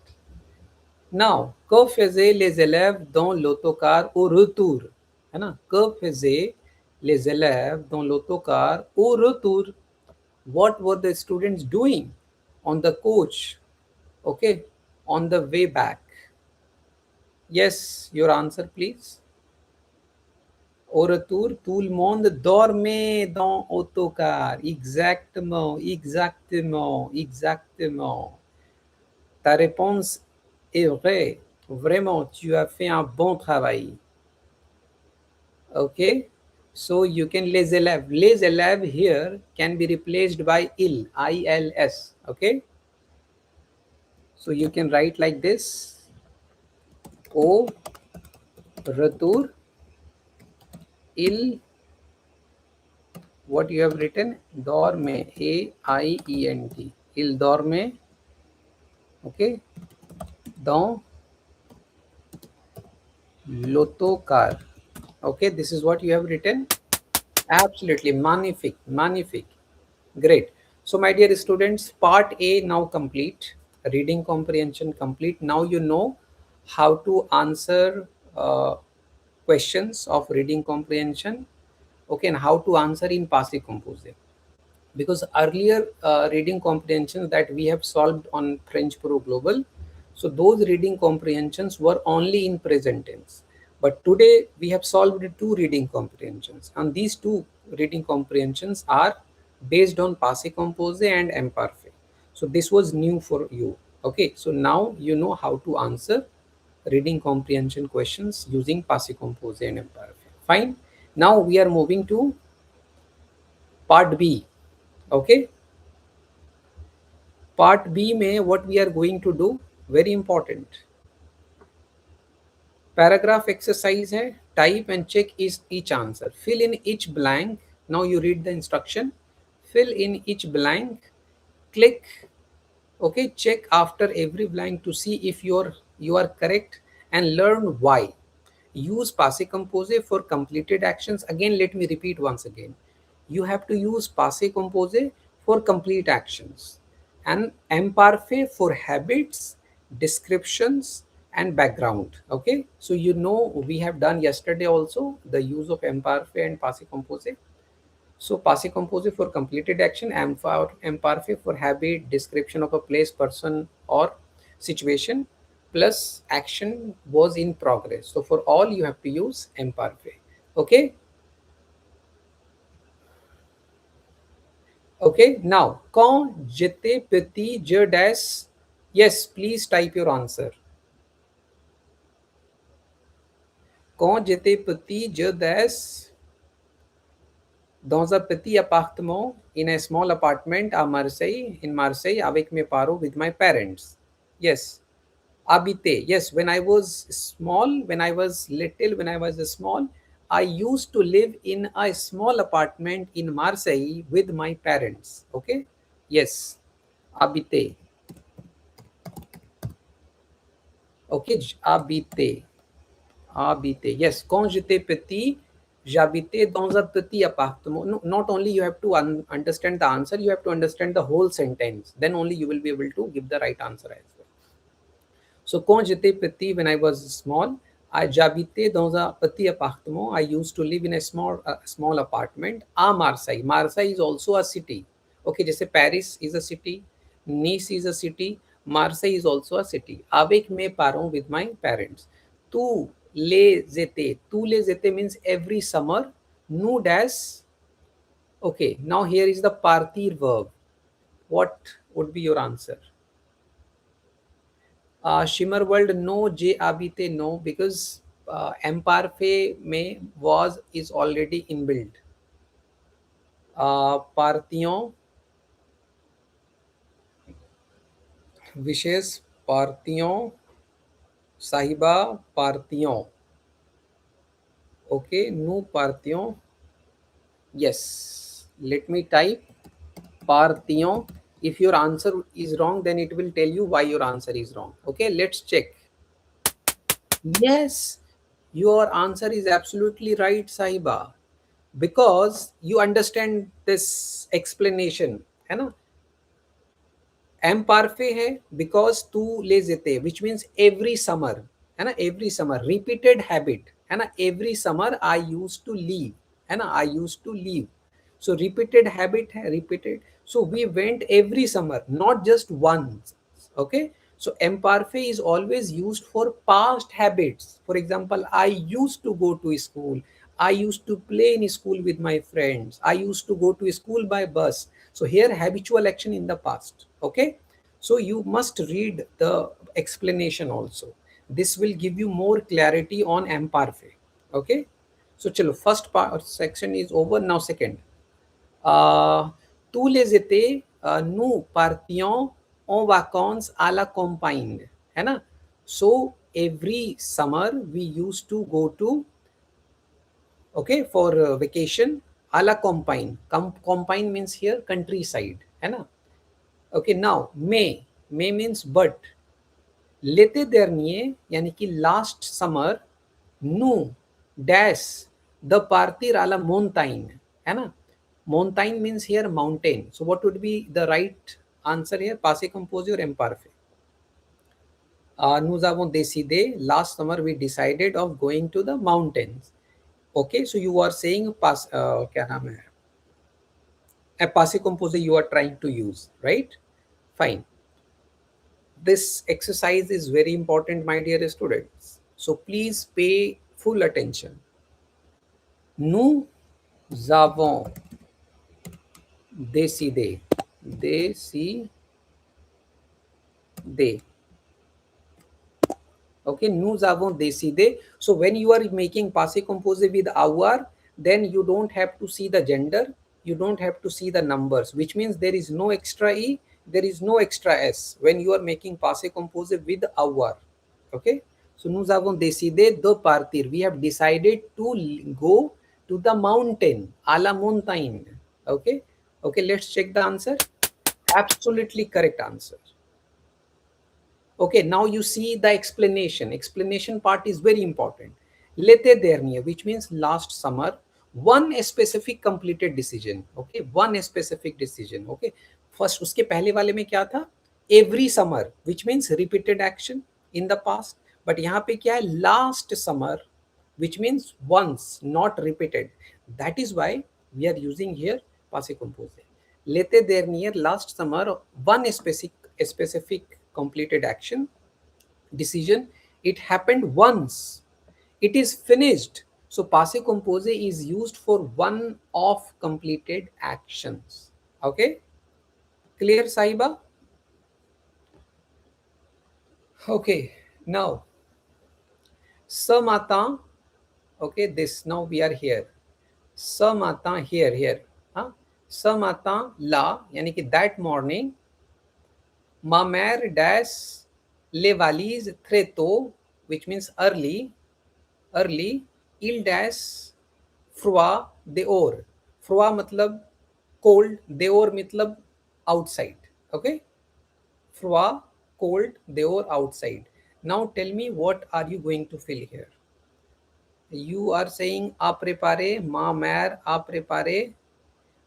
Now, que faisaient les élèves dans l'autocar au retour? है ना? Que faisaient les élèves dans l'autocar au retour? What were the students doing on the coach? Okay, on the way back. Yes, your answer please. Au retour, tout le monde dormait dans autocar. Exactement, exactement, exactement. Ta réponse est vraie. Vraiment, tu as fait un bon travail. Okay, so you can les élèves here can be replaced by il, I-L-S. Okay, so you can write like this. Au retour, il, what you have written, dorme, A-I-E-N-T, il dorme, okay, dans l'autocar. Okay, this is what you have written. Absolutely, magnifique, magnifique, great. So my dear students, part A now complete, reading comprehension complete. Now you know how to answer questions of reading comprehension, okay, and how to answer in Passé Composé. Because earlier reading comprehensions that we have solved on French Pro Global, so those reading comprehensions were only in present tense. But today we have solved two reading comprehensions, and these two reading comprehensions are based on Passé Composé and L'Imparfait. So this was new for you. Okay, so now you know how to answer reading comprehension questions using Passé Composé and L'Imparfait. Fine. Now we are moving to part B. Okay, part B में what we are going to do, very important, paragraph exercise है, type and check each answer, fill in each blank. Now you read the instruction, fill in each blank, click, okay, check after every blank to see if you are correct and learn why. Use Passé Composé for completed actions. Again, let me repeat once again. You have to use Passé Composé for complete actions and L'Imparfait for habits, descriptions, and background. Okay, so you know we have done yesterday also the use of L'Imparfait and Passé Composé. So Passé Composé for completed action, L'Imparfait for habit, description of a place, person, or situation, plus action was in progress. So for all you have to use L'Imparfait. Okay. Okay. Now, quand j'étais petit, je dash. Yes, please type your answer. Quand j'étais petit, je dash dans un petit appartement, in a small apartment à Marseille, in Marseille, avec mes parents, with my parents. Yes. Habité. Yes, when I was small, when I was little, when I was small, I used to live in a small apartment in Marseille with my parents. Okay. Yes. Habité. Okay. Habité. Habité. Yes. Quand j'étais petit, j'habitais dans un petit appartement. No, not only you have to understand the answer, you have to understand the whole sentence. Then only you will be able to give the right answer as well. So, quand j'étais petit, when I was small, J'habitais dans un petit appartement. I used to live in a small apartment. À Marseille. Marseille is also a city. Okay, जैसे Paris is a city, Nice is a city, Marseille is also a city. Avec mes parents, with my parents. Tous les étés. Tous les étés means every summer. Nous dash. Okay, now here is the partir verb. What would be your answer? Shimmer World, no. J Abite, no, because Imparfait may was is already inbuilt. Partions, wishes, partions, sahiba, partions. Okay, nous partions. Yes, let me type partions. If your answer is wrong, then it will tell you why your answer is wrong. Okay, let's check. Yes, your answer is absolutely right, Sahiba. Because you understand this explanation, है ना? एम्पारफे है because to लेज थे which means every summer, है ना? Every summer repeated habit, है ना? Every summer I use to leave, है ना? I use to leave. So repeated habit है, repeated. So we went every summer, not just once. Okay, so imparfait is always used for past habits. For example, I used to go to school, I used to play in school with my friends, I used to go to school by bus. So here habitual action in the past. Okay, so you must read the explanation also. This will give you more clarity on imparfait. Okay, so chalo, first part section is over. Now second. Tous les étés, nous partions en vacances à la campagne, है ना? So every summer we used to go to, okay, for vacation à la campagne. Campagne means here countryside, है ना? Okay, now May means but. L'été dernier यानी कि last summer, nous dash the partir à la montagne, है ना? Montagne means here mountain. So what would be the right answer here? Passé composé or imparfait? Nous avons décidé, last summer we decided of going to the mountains. Okay, so you are saying क्या नाम है? A passé composé you are trying to use, right? Fine. This exercise is very important, my dear students. So please pay full attention. Nous avons décidé, okay, nous avons décidé. So when you are making passé composé with avoir, then you don't have to see the gender, you don't have to see the numbers, which means there is no extra e, there is no extra s when you are making passé composé with avoir. Okay, so nous avons décidé de partir, we have decided to go to the mountain, à la montagne. Okay, okay, let's check the answer. Absolutely correct answer. Okay, now you see the explanation. Explanation part is very important. L'été dernier, which means last summer, one specific completed decision. Okay, one specific decision. Okay, first उसके पहले वाले में क्या था? Every summer, which means repeated action in the past. But यहाँ पे क्या है? Last summer, which means once, not repeated. That is why we are using here passé composé. L'été dernier, last summer, one specific completed action, decision, it happened once, it is finished. So passé composé is used for one of completed actions. Okay, clear, Saiba? Okay, now ce matin, okay, this, now we are here. Ce matin, here, huh? Ce matin, là, यानी कि that morning, ma mère dash les valises très tôt, which means early, il dash froid dehors. Froid मतलब cold, dehors मतलब outside. Okay, froid, cold, dehors, outside. Now tell me, what are you going to fill here? You are saying à préparer, ma mère à préparer.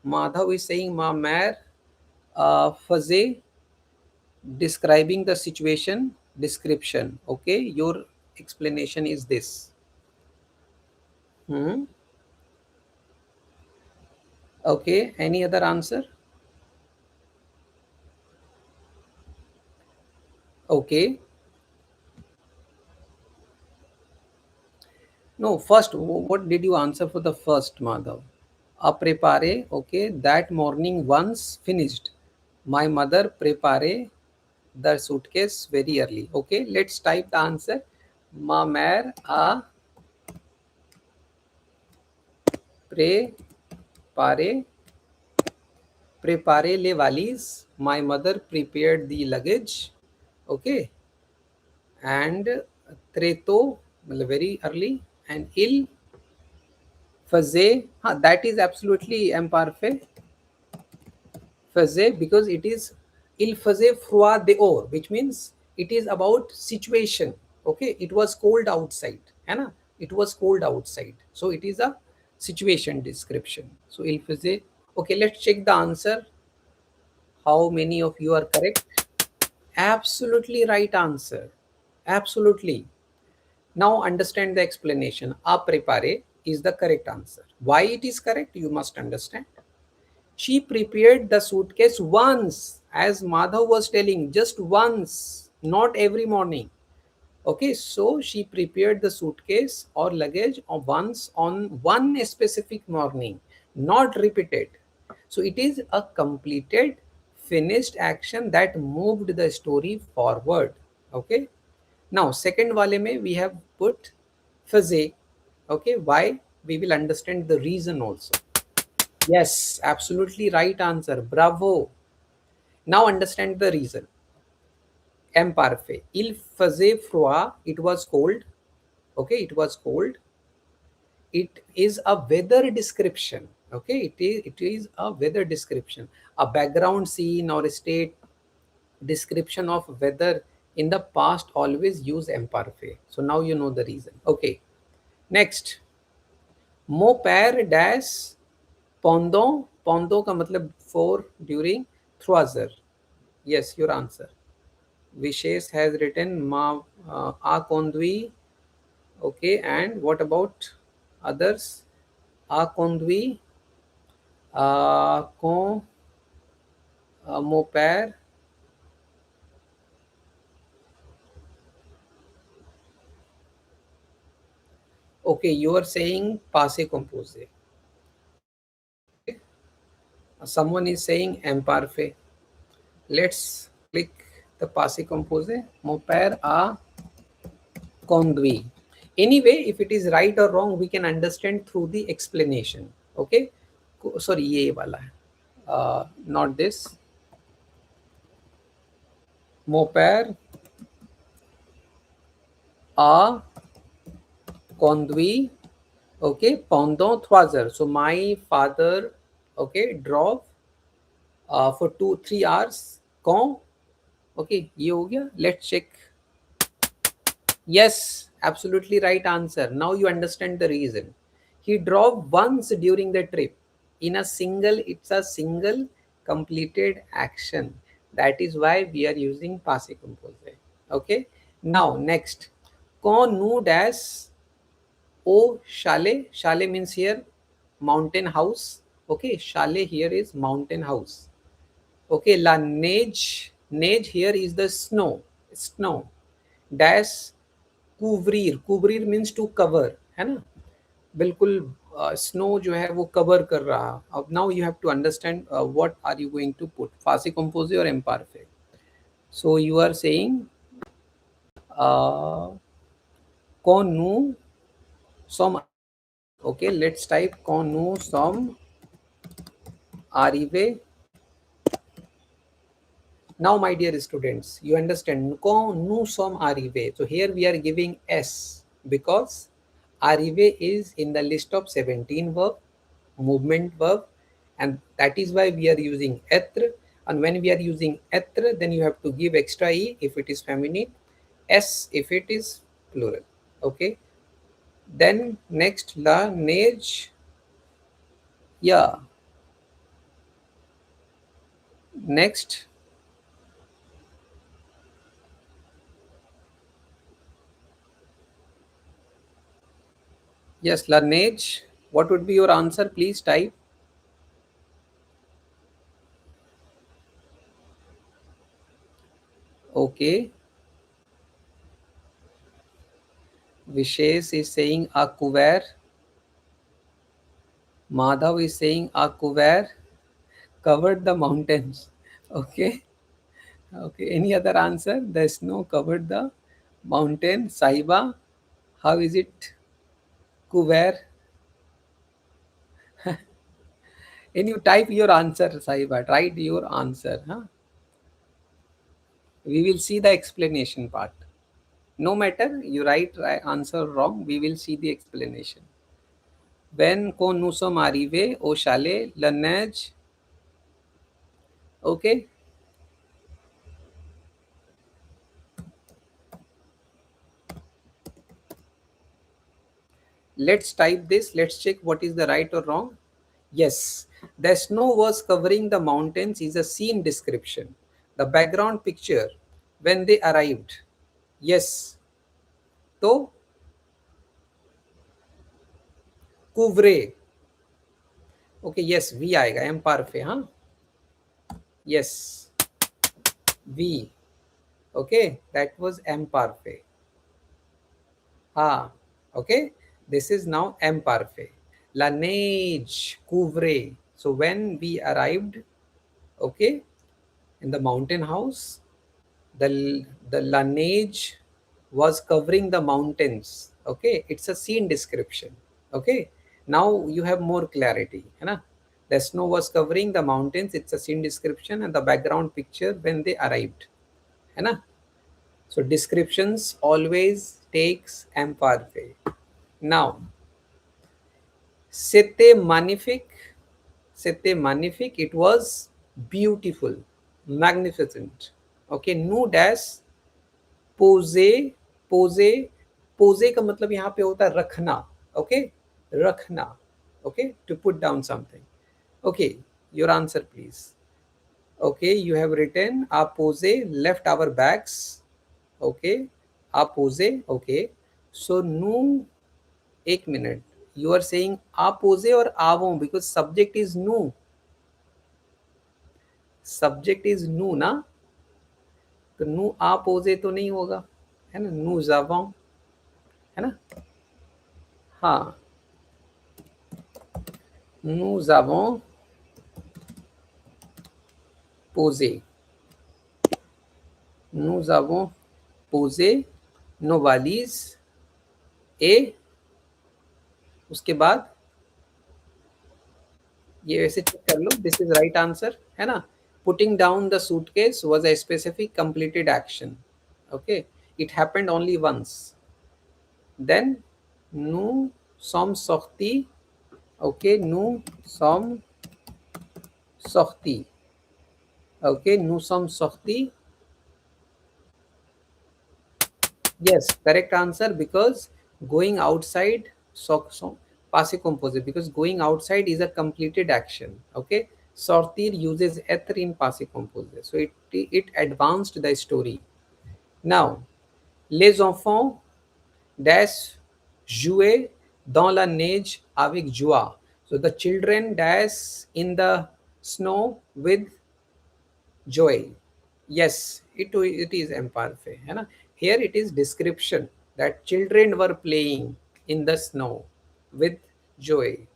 Madhav is saying ma mère faisait, describing the situation, description. Okay, your explanation is this. Hmm? Okay, any other answer? Okay. No, first, what did you answer for the first, Madhav? A prepare, okay, that morning once finished. My mother prepare the suitcase very early. Okay, let's type the answer. Ma mère a préparé, préparé les valises. My mother prepared the luggage. Okay, and très tôt, very early, and il faisait, that is absolutely imperfect. Faisait because it is il faisait froid dehors, which means it is about situation. Okay, it was cold outside, है ना? It was cold outside, so it is a situation description. So il faisait. Okay, let's check the answer. How many of you are correct? Absolutely right answer. Absolutely. Now understand the explanation. A prepare is the correct answer. Why it is correct? You must understand. She prepared the suitcase once, as Madhav was telling, just once, not every morning. Okay, so she prepared the suitcase or luggage once on one specific morning, not repeated. So it is a completed, finished action that moved the story forward. Okay, now second wale mein we have put faze. Okay, why? We will understand the reason also. Yes, absolutely right answer. Bravo. Now understand the reason. Imparfait. Il faisait froid. It was cold. Okay, it was cold. It is a weather description. Okay, it is a weather description. A background scene or a state description of weather in the past always use imparfait. So now you know the reason. Okay. Next. Mon père dash pendant का मतलब for during trois heures. Yes, your answer. Vishesh has written a conduit. Okay, and what about others? A conduit, con, mon père. Okay, you are saying passé composé. Someone is saying imparfait. Let's click the passé composé. Mon père a conduit. Anyway, if it is right or wrong, we can understand through the explanation. Okay, sorry, ये वाला है. Not this. Mon père a conduit, okay, pendant 3 heures. So my father, okay, drove for 2-3 hours. Quand? Okay, ये हो गया. Let's check. Yes, absolutely right answer. Now you understand the reason. He drove once during the trip. In a single, it's a single completed action. That is why we are using passé composé. Okay. Now next, quand nous dash au chalet. Chalet means here mountain house. Okay, chalet here is mountain house. Okay, la neige. Neige here is the snow. Snow. Dash कुवरीर means to cover, है ना? बिल्कुल snow जो है वो cover कर रहा. अब now you have to understand what are you going to put, फासे कंपोजे और एम्पारफे. So you are saying quand nous sommes. Okay, let's type quand nous sommes arrivés. Now, my dear students, you understand quand nous sommes arrivés. So here we are giving S because arrivé is in the list of 17 verb, movement verb, and that is why we are using être. And when we are using être, then you have to give extra E if it is feminine, S if it is plural. Okay. Then next, la neige. Yeah. Next. Yes, Lanesh, what would be your answer? Please type. Okay. Vishesh is saying a couvert. Madhav is saying a couvert covered the mountains. Okay. Okay. Any other answer? There's no covered the mountain. Saiba, how is it? Couvert. Can you type your answer, Saiba? Write your answer. Huh? We will see the explanation part. No matter you write answer wrong, we will see the explanation. When con nous sommes arrivés au chalet, la neige. Okay, let's type this. Let's check what is the right or wrong. Yes, the snow was covering the mountains is a scene description. The background picture when they arrived. Yes, तो couvre. Okay, yes, V आएगा M parfait. हाँ, yes, V. Okay, that was M parfait. Ah, okay. This is now M parfait. La neige couvre. So when we arrived, okay, in the mountain house, the la neige was covering the mountains. Okay, it's a scene description. Okay, now you have more clarity. है ना? The snow was covering the mountains. It's a scene description and the background picture when they arrived. है ना? So descriptions always takes M parfait. Now, c'était magnifique. C'était magnifique. It was beautiful, magnificent. Okay, nous dash पोजे पोजे पोजे का मतलब यहाँ पे होता है रखना. Okay, रखना. Okay, to put down something. Okay, your answer please. Okay, you have written आ पोजे लेफ्ट आवर बैग्स. ओके, आ पोजे. ओके, सो नू, एक मिनट, यू आर सेइंग आ पोजे और आवो बिकॉज सब्जेक्ट इज नू. सब्जेक्ट इज नू ना, तो नू आ पोजे तो नहीं होगा, है ना. नू जावा, है ना. हाँ, nous avons posé. Nous avons posé nos valises et उसके बाद ये वैसे चेक कर लो. दिस इज राइट आंसर, है ना. Putting down the suitcase was a specific completed action. Okay, it happened only once. Then nous sommes sortis. Okay, nous sommes sortis. Okay, nous sommes sortis. Yes, correct answer, because going outside, so Passé Composé, because going outside is a completed action. Okay, sortir uses être in Passé Composé, so it advanced the story. Now, les enfants dash jouer dans la neige avec joie. So the children dash in the snow with joy. Yes, it is imperfect, है ना. Here it is description that children were playing in the snow with joy.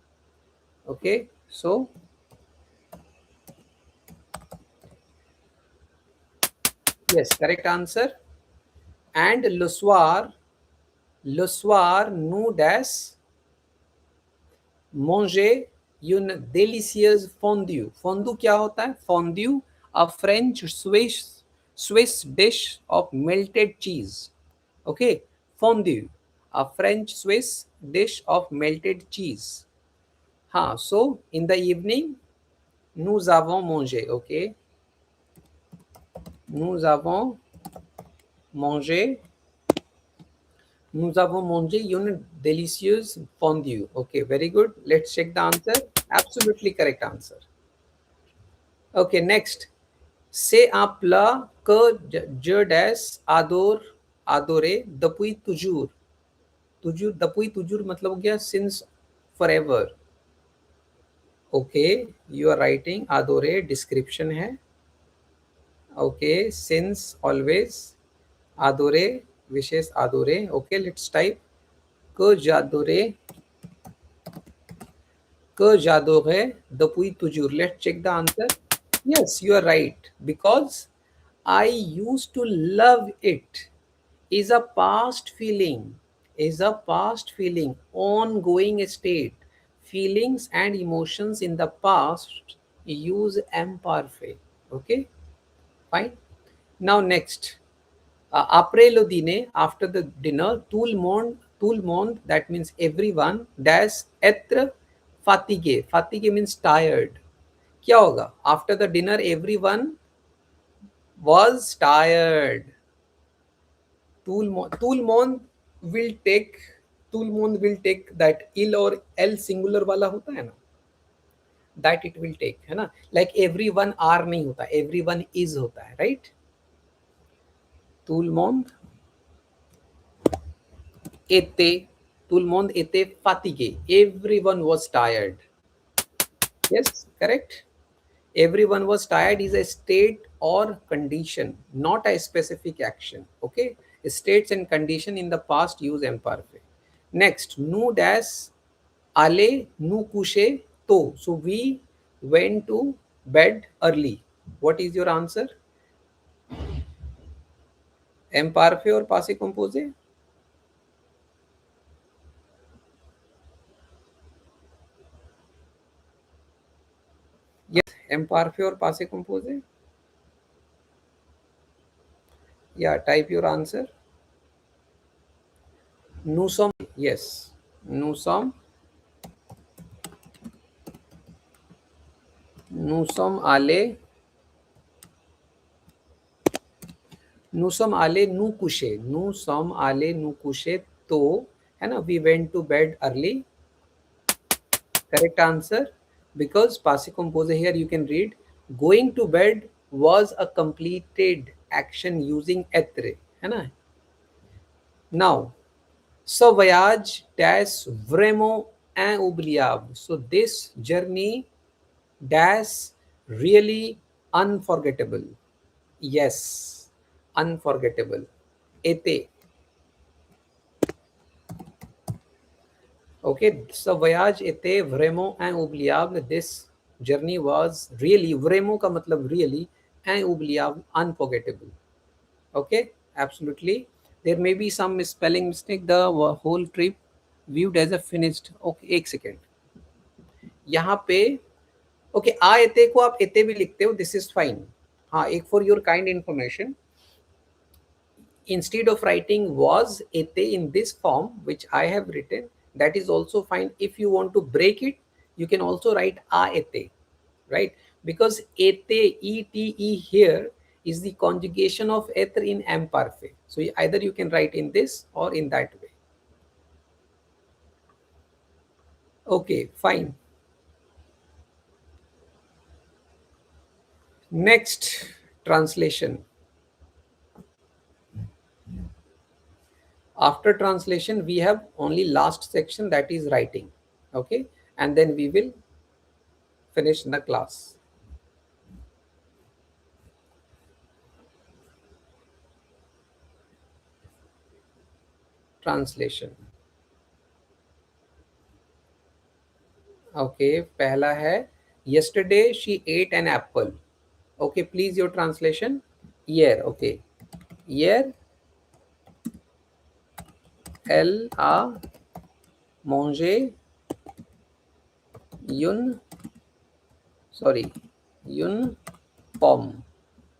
Okay, so yes, correct answer. And le soir nous dash manger une délicieuse fondue. Fondue क्या होता है? Fondue, a French Swiss dish of melted cheese. Okay, fondue, a French Swiss dish of melted cheese. हाँ, so in the evening, nous avons mangé. Okay, nous avons mangé. Nous avons mangé une délicieuse fondue. Okay, very good. Let's check the answer. Absolutely correct answer. Okay, next. C'est un plat que je adore adorer depuis toujours. तुजुर, दपुई तुजुर मतलब हो गया since forever. Okay, you are writing आदोरे, description है। Okay, since always, आदोरे विशेष आदोरे। Okay, let's type क जादोरे, क जादोरे दपुई तुजुर। Let's check the answer. Yes, you are right. Because I used to love it is a past feeling, is a past feeling, ongoing state. Feelings and emotions in the past use imperfect. Okay, fine. Now next. Après le dîner, after the dinner, tout le monde, that means everyone, dash être fatigué. Fatigué means tired. क्या होगा? After the dinner, everyone was tired. Tout le monde will take, tout le monde will take that il और l singular वाला होता है ना, that it will take, है ना. Like everyone are नहीं होता, everyone is होता है, right? Tout le monde était, tout le monde était fatigué. Everyone was tired. Yes, correct. Everyone was tired is a state or condition, not a specific action. Okay, states and condition in the past use imperfect. Next, nu dash ale nu kushe to. So we went to bed early. What is your answer? Imparfait or passé composé? Yes, imparfait or passé composé? Yeah, type your answer. Nous sommes, yes, nous sommes, nous sommes allés, nous sommes allés nous coucher, nous sommes allés nous coucher तो, है ना, we went to bed early. Correct answer. Because passé composé here you can read going to bed was a completed action using être, है ना. Now, ce voyage dash vraiment inoubliable. So this journey dash really unforgettable. Yes, unforgettable. Était. Okay, so voyage était vraiment inoubliable. This journey was really, vraiment का मतलब really, inoubliable, unforgettable. Okay, absolutely. There may be some spelling mistake. The whole trip viewed as a finished. Okay, एक second. यहाँ पे okay आ एते को आप एते भी लिखते हो, दिस इज फाइन. हाँ, एक for your kind information, instead of writing was ete in this form which I have written, that is also fine. If you want to break it, you can also write a ete, right? Because ete, ete here is the conjugation of ether in imperfect. So either you can write in this or in that way. Okay, fine. Next translation. After translation, we have only last section, that is writing. Okay, and then we will finish the class. Translation. Okay, पहला है yesterday she ate an apple. Okay, please your translation. Hier. Okay, hier elle a mangé une, sorry, une pomme.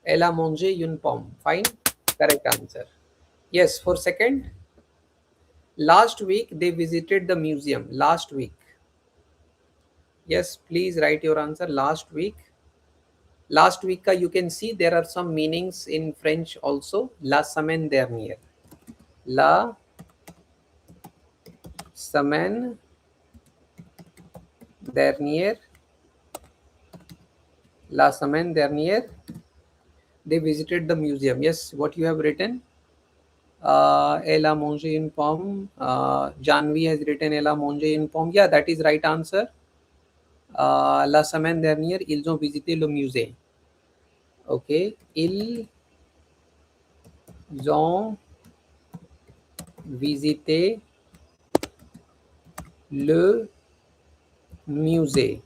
Elle a mangé une pomme. Fine, correct answer. Yes, for second, last week they visited the museum. Last week. Yes, please write your answer. Last week. Last week you can see there are some meanings in French also. La semaine dernière. La semaine dernière. La semaine dernière they visited the museum. Yes, what you have written? Elle a mangé une pomme. Janvi has written Elle a mangé une pomme. Yeah, that is right answer. La semaine dernière, ils ont visité le musée. Okay, ils ont visité le musée.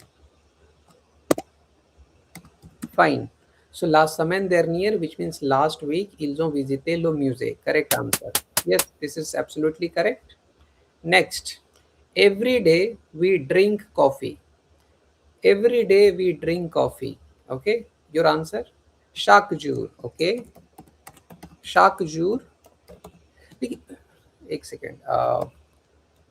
Fine. So la semaine dernière, which means last week, ils ont visité le musée. Correct answer. Yes, this is absolutely correct. Next, every day we drink coffee. Every day we drink coffee. Okay, your answer? Chaque jour. Okay, chaque jour. एक second,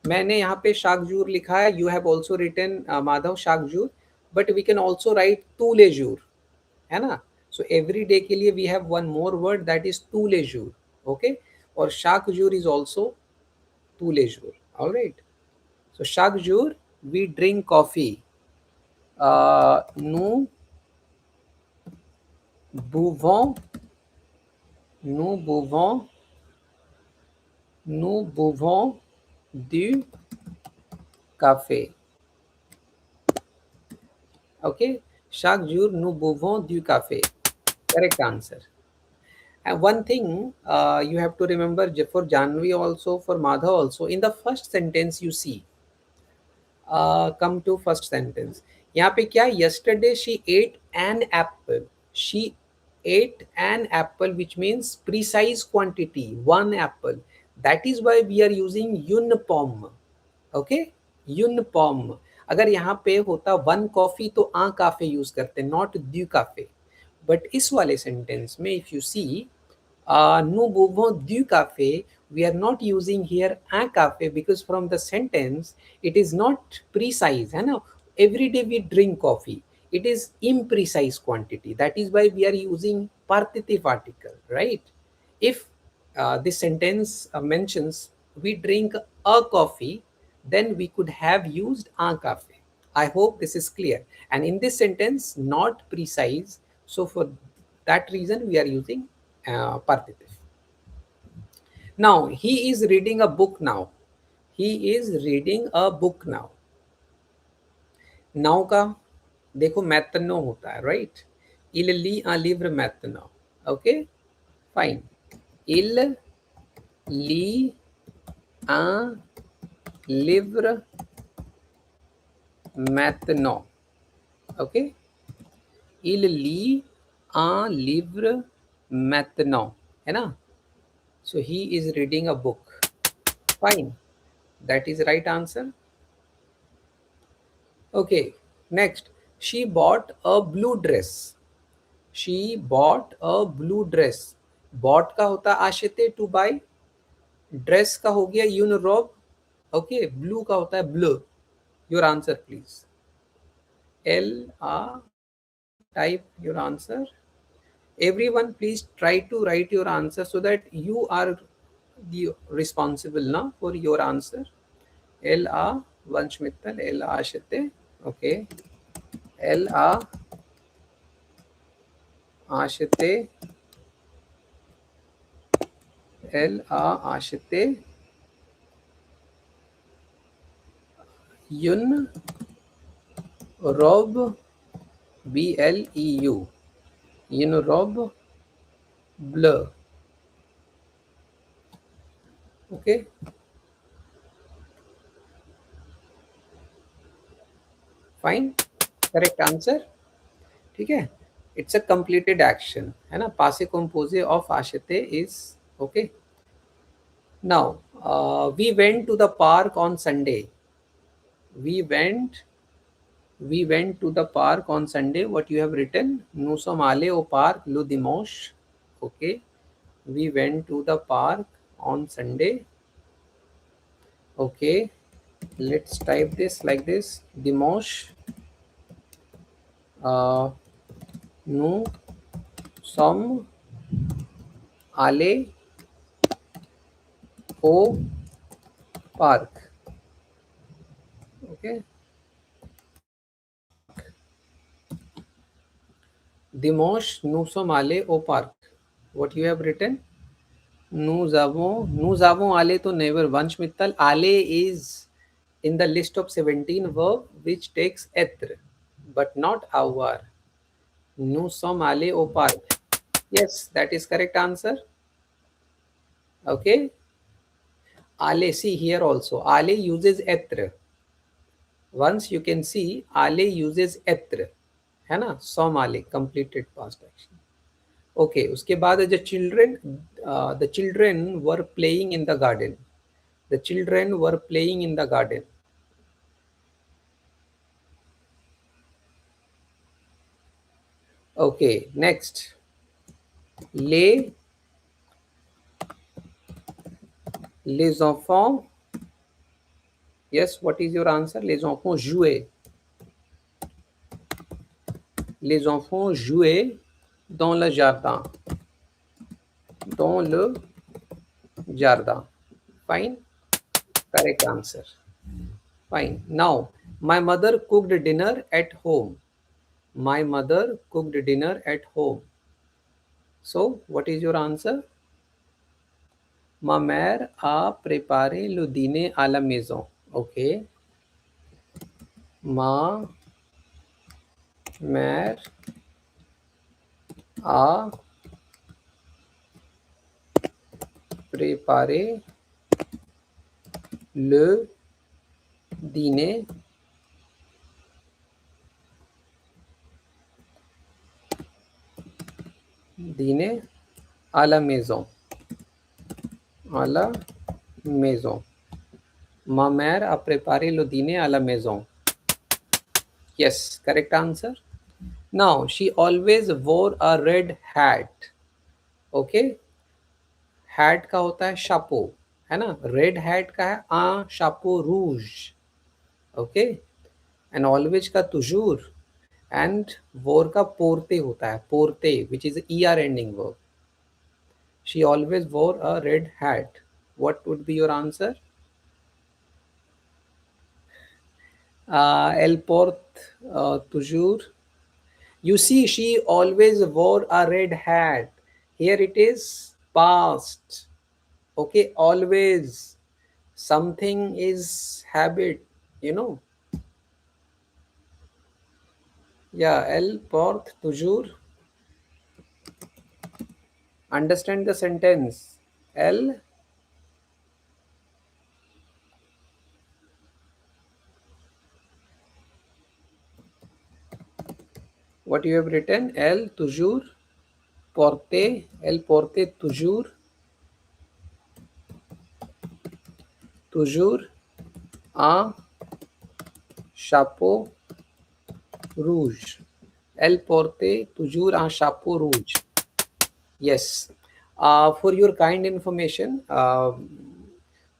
मैंने यहाँ पे शाकजूर लिखा है. You have also written माधव शाकजूर, but we can also write तूलेजूर, है ना. सो एवरी डे के लिए we have one more word that is तूलेजूर. ओके, और शाकजूर इज ऑल्सो तूलेजूर. ऑलराइट, सो शाकजूर we drink coffee. nous buvons nous buvons nous buvons du café. Okay, chaque jour nous buvons du café. Correct answer. And one thing you have to remember for Janvi also, for Madha also, in the first sentence you see, come to first sentence. यहाँ पे क्या? Yesterday she ate an apple. She ate an apple, which means precise quantity, one apple. That is why we are using une pomme. Okay, यून पॉम. अगर यहाँ पे होता one coffee तो आ काफे यूज करते, नॉट द्यू काफे. बट इस वाले सेंटेंस में if you see, nous buvons du café, we are not using here un café because from the sentence it is not precise, है ना. Every day we drink coffee, it is imprecise quantity. That is why we are using partitive article, right? If this sentence mentions we drink a coffee, then we could have used un café. I hope this is clear. And in this sentence, not precise. So for that reason, we are using partitive. Now, he is reading a book now. He is reading a book now. Now का देखो maintenant होता है, right? Il lit un livre maintenant. Okay? Fine. Il lit un livre maintenant. Okay? Il lit un livre maintenant. है ना? So he is reading a book. Fine. That is right answer. Okay. Next. She bought a blue dress. She bought a blue dress. Bought का होता आशिते to buy. Dress का हो गया unirobe. Okay. Blue का होता है bleu. Your answer please. L-A, type your answer. Everyone please try to write your answer so that you are the responsible now for your answer. L-A, Vansh Mittal, L-A Ashite. Okay. L-A Ashite. L-A Ashite. Yun Rob, B-L-E-U. Yun Rob Bleu. Okay. Fine. Correct answer. ठीक है. It's a completed action, है ना. Passé composé of Ashite is okay. Now we went to the park on Sunday. We went to the park on Sunday. What you have written? Nous sommes allés au parc le dimanche. Okay. We went to the park on Sunday. Okay. Let's type this like this. Dimanche. Nous sommes allés au parc. Okay. Dimanche, nous sommes allés au parc. What you have written? Nous avons allé to never. Vansh Mittal, aller is in the list of 17 verb which takes être, but not avoir. Nous sommes allés au parc. Yes, that is correct answer. Okay. Aller, see here also. Aller uses être. Once you can see, aller uses être. है ना? Some aller, completed past action. Okay, उसके बाद the children were playing in the garden. The children were playing in the garden. Okay, next. Les enfants. Yes, what is your answer? Les enfants jouaient. Les enfants jouaient dans le jardin. Dans le jardin. Fine. Correct answer. Fine. Now, my mother cooked dinner at home. My mother cooked dinner at home. So, what is your answer? Ma mère a préparé le dîner à la maison. Okay. Ma mère a préparé le dîner à la maison. À la maison. Ma mère a préparé le dîner à la maison. Yes, correct answer. Now, she always wore a red hat. Okay. Hat का होता है chapeau, है ना? Red hat का है chapeau rouge. Okay. And always का toujours. And wore का porte होता है, porte, which is er ending verb. She always wore a red hat. What would be your answer? Elle porte toujours. You see, she always wore a red hat. Here it is past. Okay, always. Something is habit, you know. Yeah, elle porte toujours. Understand the sentence. Elle. What you have written? Elle toujours porte. Elle porte toujours. Toujours un chapeau rouge. Elle portait toujours un chapeau rouge. Yes. For your kind information,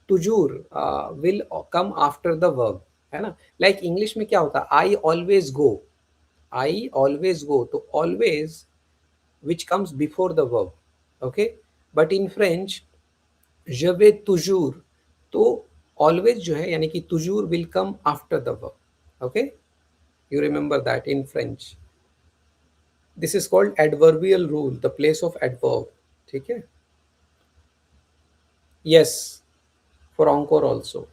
toujours will come after the verb. है ना? Like English में क्या होता है? I always go. I always go. तो always which comes before the verb. Okay. But in French, je vais toujours. तो always जो है यानी कि toujours will come after the verb. Okay. You remember that in French. This is called adverbial rule, the place of adverb. ठीक है? Yes, for encore also.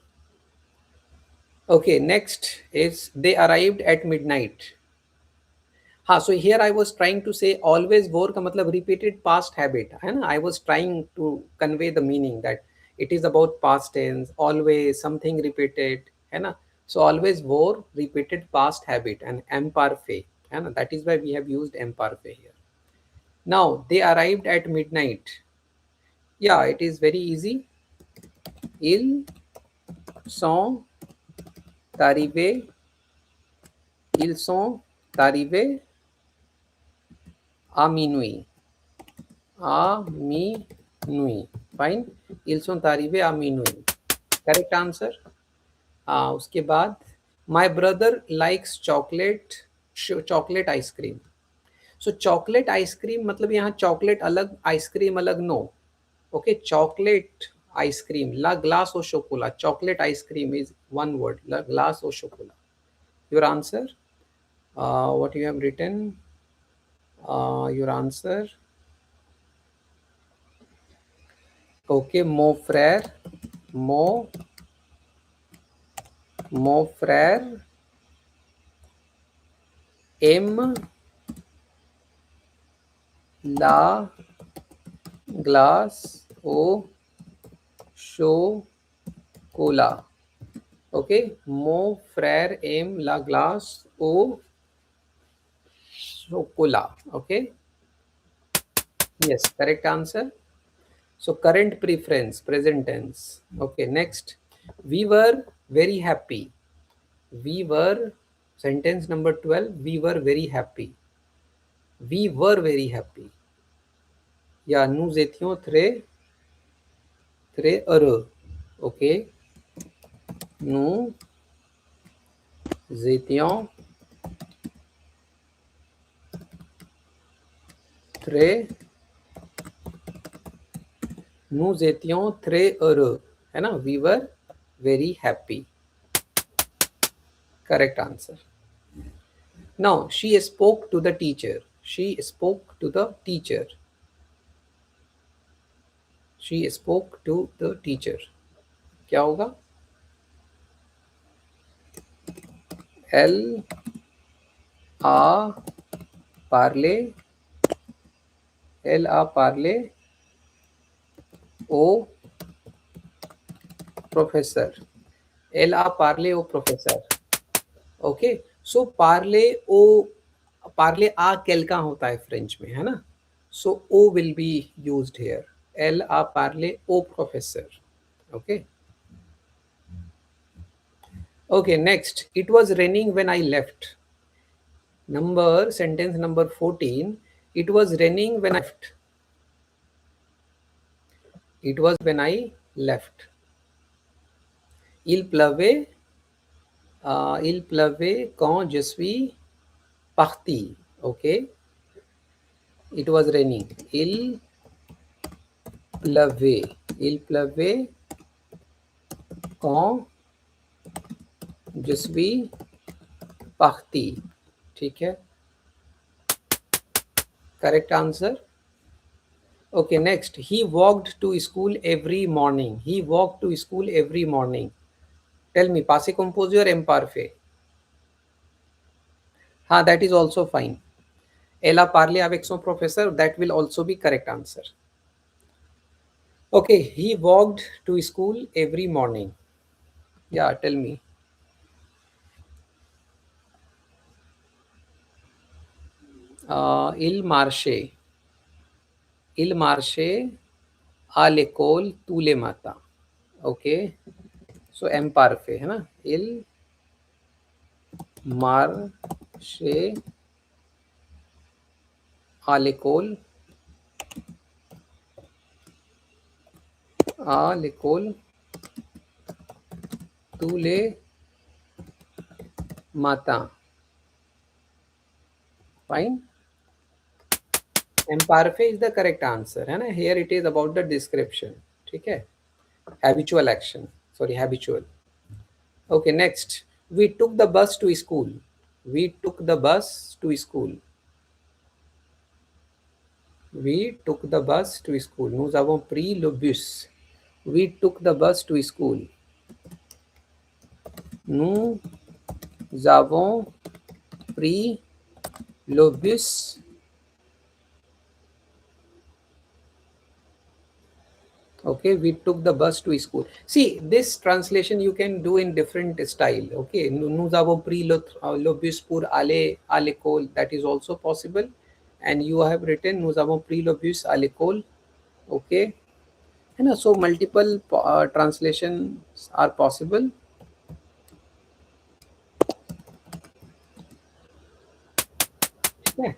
Okay, next is they arrived at midnight. हाँ, so here I was trying to say always wore का मतलब repeated past habit है ना? I was trying to convey the meaning that it is about past tense, always something repeated है ना? So always wore repeated past habit and imparfait है ना? That is why we have used imparfait here. Now they arrived at midnight. Yeah, it is very easy. Ils sont arrivés. Ils sont arrivés à minuit. À minuit. Fine. Ils sont arrivés à minuit. Correct answer. उसके बाद my brother likes chocolate ice cream. So chocolate ice cream मतलब यहाँ chocolate अलग ice cream अलग no. Okay, chocolate ice cream, la glace au chocolat. Chocolate ice cream is one word, la glace au chocolat. Your answer? What you have written? Your answer? Okay, मो mon frère aime la glace au chocolat. Okay, mon frère aime la glace au chocolat. Okay, yes, correct answer. So current preference, present tense. Okay, next, we were very happy. We were, sentence number 12, we were very happy. We were very happy. Yeah, nous étions très heureux. Okay, nous étions très, nous étions très heureux. है ना? We were very happy. Correct answer. Now, she spoke to the teacher. She spoke to the teacher. She spoke to the teacher. क्या होगा? Elle a parlé. Elle a parlé au professeur. Elle a parlé au professeur. Okay. So parler au, parler à quelqu'un होता है French में, है ना? So o will be used here. Elle a parlé au professeur. Okay. Okay, next. It was raining when I left. Sentence number 14. It was raining when I left. It was when I left. Il pleuvait. Il pleuvait quand je suis parti. Okay. It was raining. Il pleuvait. Il pleuvait quand je suis parti. ठीक है. Correct answer. Okay, next. He walked to school every morning. He walked to school every morning. Tell me, passé composé or imparfait? That is also fine. Elle a parlé avec son professeur. That will also be correct answer. Okay, he walked to school every morning. Yeah, tell me. Il marchait. Il marchait à l'école tous les matins. Okay. So imparfait, है ना? Il marchait à l'école tous les matins. Fine. Imparfait is the correct answer, है ना? Here it is about the description. ठीक है? Habitual action. Sorry, habitual. Okay, next. We took the bus to school. We took the bus to school. We took the bus to school. Nous avons pris le bus. We took the bus to school. Nous avons pris le bus. Okay, we took the bus to school. See, this translation you can do in different style. Okay, nous avons pris le bus pour aller à l'école. That is also possible. And you have written nous avons pris le bus à l'école. Okay, and so multiple translations are possible. Yeah.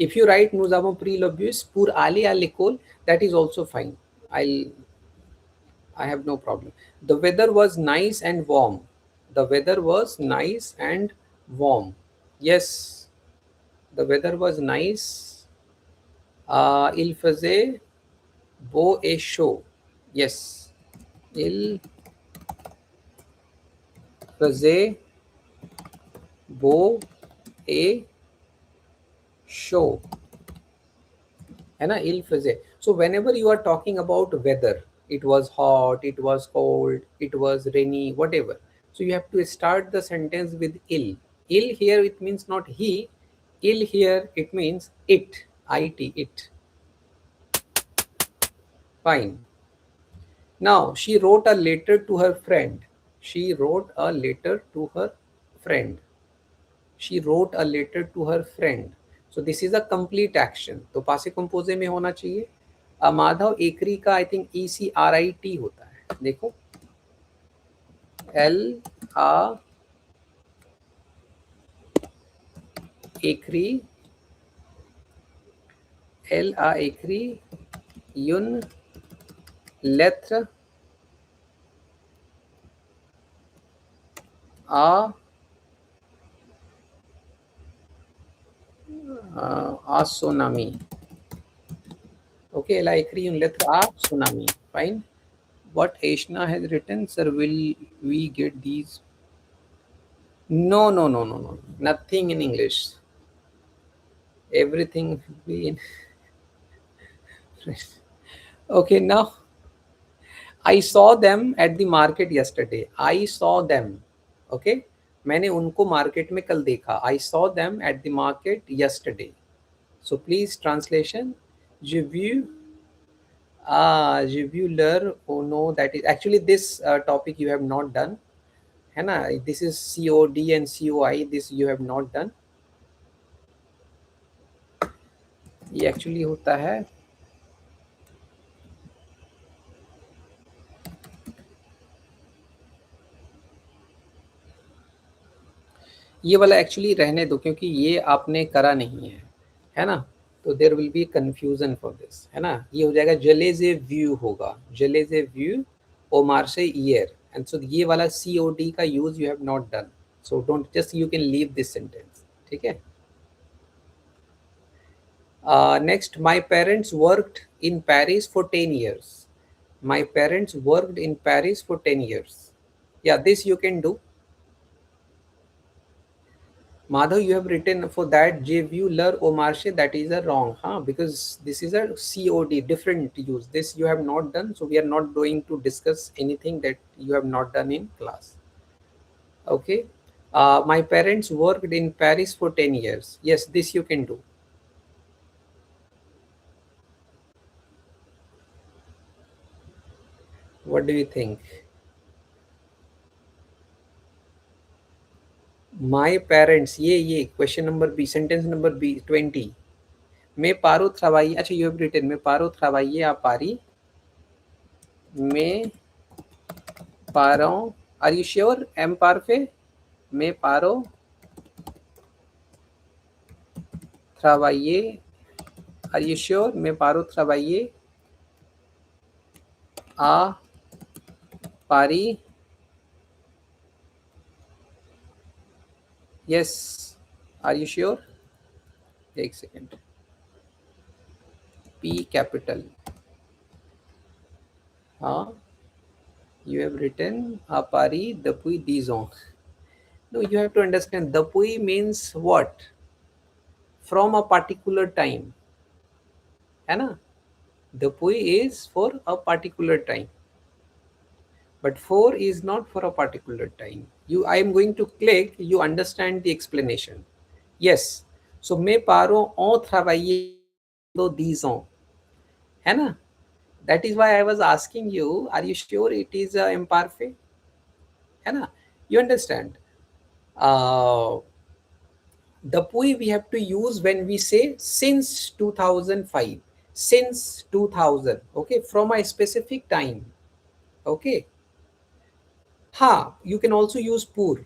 If you write nous avons pris le bus pour aller à l'école, that is also fine. I have no problem. The weather was nice and warm. The weather was nice and warm. Yes, the weather was nice. Il faisait beau et chaud. Yes, il faisait beau et chaud. है ना, il faisait. So whenever you are talking about weather, it was hot, it was cold, it was rainy, whatever, so you have to start the sentence with il. Il here it means not he, il here it means it, it. Fine. Now she wrote a letter to her friend. She wrote a letter to her friend. She wrote a letter to her friend. So this is a complete action. तो पासे कंपोजे में होना चाहिए. माधव एकरी का I think ECRIT होता है. देखो LA एकरी, LA एकरी युन लेत्र a tsunami. Okay, like letter A, tsunami. Fine. What Ashna has written, sir, will we get these? No, no, no, no, no. Nothing in English. Everything will be in French. Okay, now I saw them at the market yesterday. I saw them. Okay. मैंने उनको market में कल देखा. I saw them at the market yesterday. So please translation. Je vu Jeweler. Oh no, that is actually this topic you have not done. है ना? This is COD and COI. This you have not done. ये actually होता है ये वाला actually रहने दो क्योंकि ये आपने करा नहीं है ना? तो there will be confusion for this, है ना? ये हो जाएगा जलेजे व्यू होगा, जलेजे व्यू ओमार से ईयर, एंड सो ये वाला COD का use you have not done, so don't just you can leave this sentence. ठीक है. Next, my parents worked in Paris for 10 years. My parents worked in Paris for 10 years. Yeah, this you can do. Madhav, you have written for that Je vu leur au marché, that is a wrong, because this is a COD, different use. This you have not done, so we are not going to discuss anything that you have not done in class. Okay. My parents worked in Paris for 10 years. Yes, this you can do. What do you think? My parents, ये question number B, sentence number B 20. मैं पारो travailler, अच्छा you have written मैं पारो travailler à Paris. मैं पारो, are you sure? Imparfait. मैं पारो travailler, are you sure? मैं पारो travailler à Paris. Yes, are you sure? एक second. P capital. You have written à Paris depuis 10 ans. No, you have to understand depuis means what? From a particular time. है ना? Depuis is for a particular time. But for is not for a particular time. I am going to click, you understand the explanation. Yes. So मैं paro en travailler do 10 ans. है ना? That is why I was asking you, are you sure it is imparfait? है ना? You understand? Depuis we have to use when we say since 2005. Since 2000. Okay. From a specific time. Okay. हाँ, you can also use pour,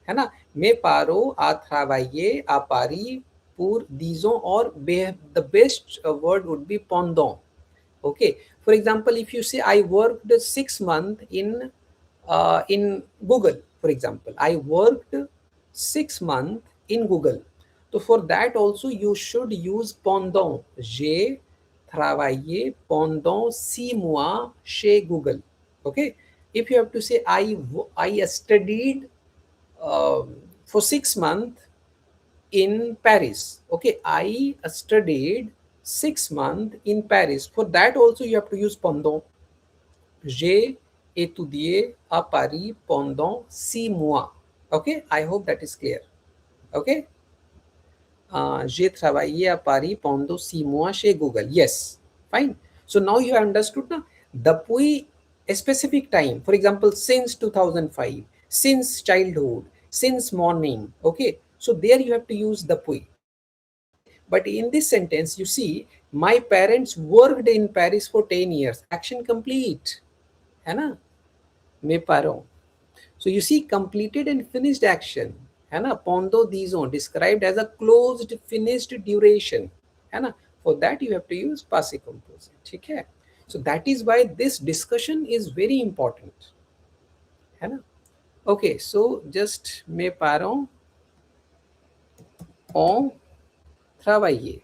है ना? मैं पारो आ travailler à Paris pour 10 ans, or the best word would be pendant. Okay. For example, if you say I worked 6 months in Google, for example, I worked 6 months in Google. So for that also you should use pendant. J'ai travaillé pendant 6 mois chez Google. Okay. If you have to say I studied for 6 months in Paris. Okay, I studied 6 months in Paris. For that also you have to use pendant. J'ai étudié à Paris pendant 6 mois. Okay, I hope that is clear. Okay, j'ai travaillé à Paris pendant 6 mois chez Google. Yes, fine. So now you have understood now. Depuis a specific time, for example, since 2005, since childhood, since morning. Okay, so there you have to use depuis. But in this sentence, you see, my parents worked in Paris for 10 years. Action complete. है ना? Mes parents. So you see completed and finished action. है ना? Pendant 10 ans described as a closed finished duration. है ना? For that you have to use passé composé. ठीक है? So that is why this discussion is very important. है ना? Okay, so just mes parents ont travaillé.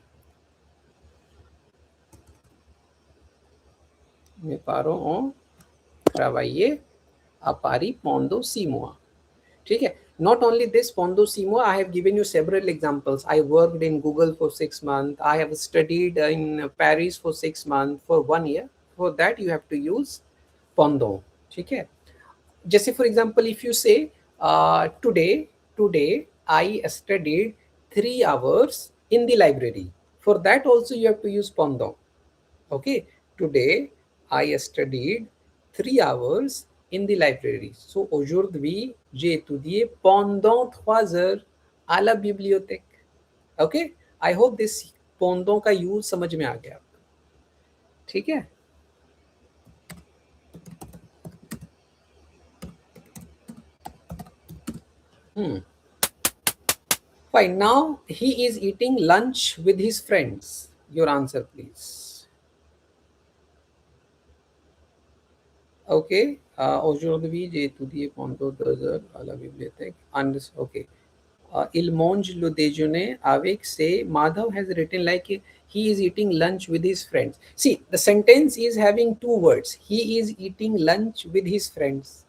Mes parents ont travaillé à Paris pendant 6 mois. ठीक है? Not only this, pendant 6 mois, I have given you several examples. I worked in Google for 6 months. I have studied in Paris for 6 months, for 1 year. For that, you have to use pendant. ठीक है? जैसे for example, if you say today I studied 3 hours in the library. For that also you have to use pendant. Okay, today I studied 3 hours in the library. So aujourd'hui j'ai étudié pendant 3 heures à la bibliothèque. Okay, I hope this pendant का use समझ में आ गया आपको. ठीक है? Fine. Now he is eating lunch with his friends. Your answer, please. Okay. Aujourd'hui, j'ai étudié pendant 2 heures à la bibliothèque. Okay. Il mange le déjeuner avec ses. Madhav has written like he is eating lunch with his friends. See, the sentence is having 2 words. He is eating lunch with his friends.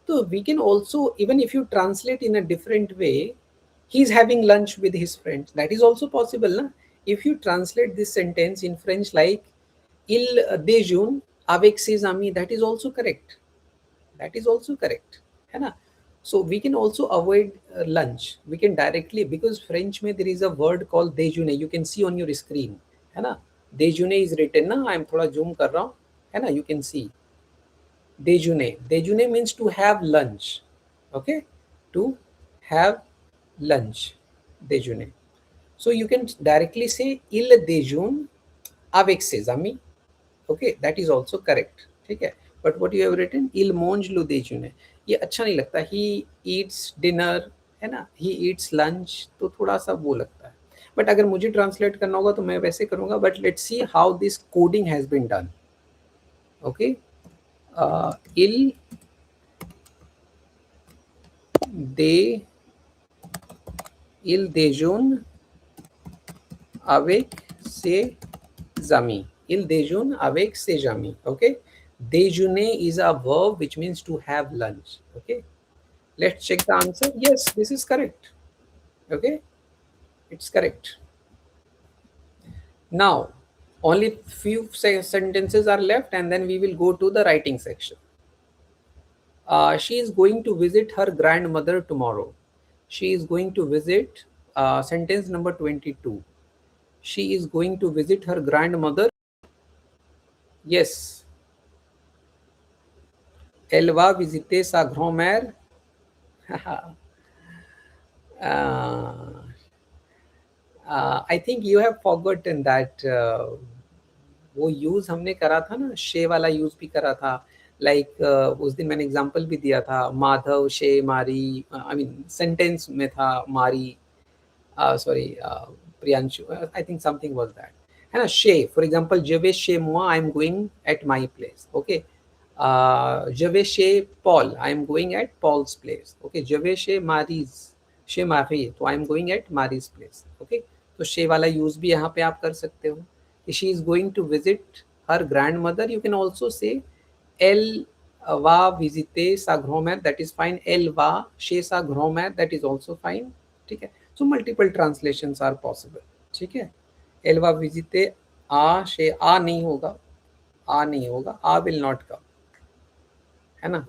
So we can also, even if you translate in a different way, he's having lunch with his friends. That is also possible. Na? If you translate this sentence in French like il déjeune avec ses amis, that is also correct. That is also correct. है ना? So we can also avoid lunch. We can directly, because French में there is a word called déjeuner. You can see on your screen. है ना? Déjeuner is written ना. I am थोड़ा zoom कर रहा हूँ. है ना? You can see. Déjeuner. Déjeuner means to have lunch. Okay? To have lunch. Déjeuner. So you can directly say il déjeune avec ses amis. Okay, that is also correct. ठीक है? But what you have written, il mange le déjeuner. ये अच्छा नहीं लगता. He eats dinner, है ना? He eats lunch. तो थोड़ा सा वो लगता है. But अगर मुझे ट्रांसलेट करना होगा तो मैं वैसे करूँगा. But let's see how this coding has been done. Okay, il déjeune avec ses amis. Il déjeune avec ses amis. Okay, déjeuner is a verb which means to have lunch. Okay, let's check the answer. Yes, this is correct. Okay, it's correct. Now only few sentences are left and then we will go to the writing section. She is going to visit her grandmother tomorrow. She is going to visit, sentence number 22. She is going to visit her grandmother. Yes. Elle va visiter sa grand-mère. I think you have forgotten that वो use हमने करा था ना, शे वाला use भी करा था. लाइक उस दिन मैंने एग्जांपल भी दिया था, माधव शे मारी, आई मीन सेंटेंस में था मारी, sorry Priyanshu, I think something was that, है ना. शे for example, je vais chez moi, I am going at my place. Okay, je vais chez Paul, I am going at Paul's place. Okay, je vais chez Marie, तो I am going at Marie's place. Okay, तो शे वाला use भी यहाँ पे आप कर सकते हो. She is going to visit her grandmother. You can also say elle va visiter sa grand-mère. That is fine. Elle va chez sa grand-mère. That is also fine. ठीक है. So multiple translations are possible. ठीक है. Elle va visiter आ से आ नहीं होगा, आ नहीं होगा, आ will not come, है ना।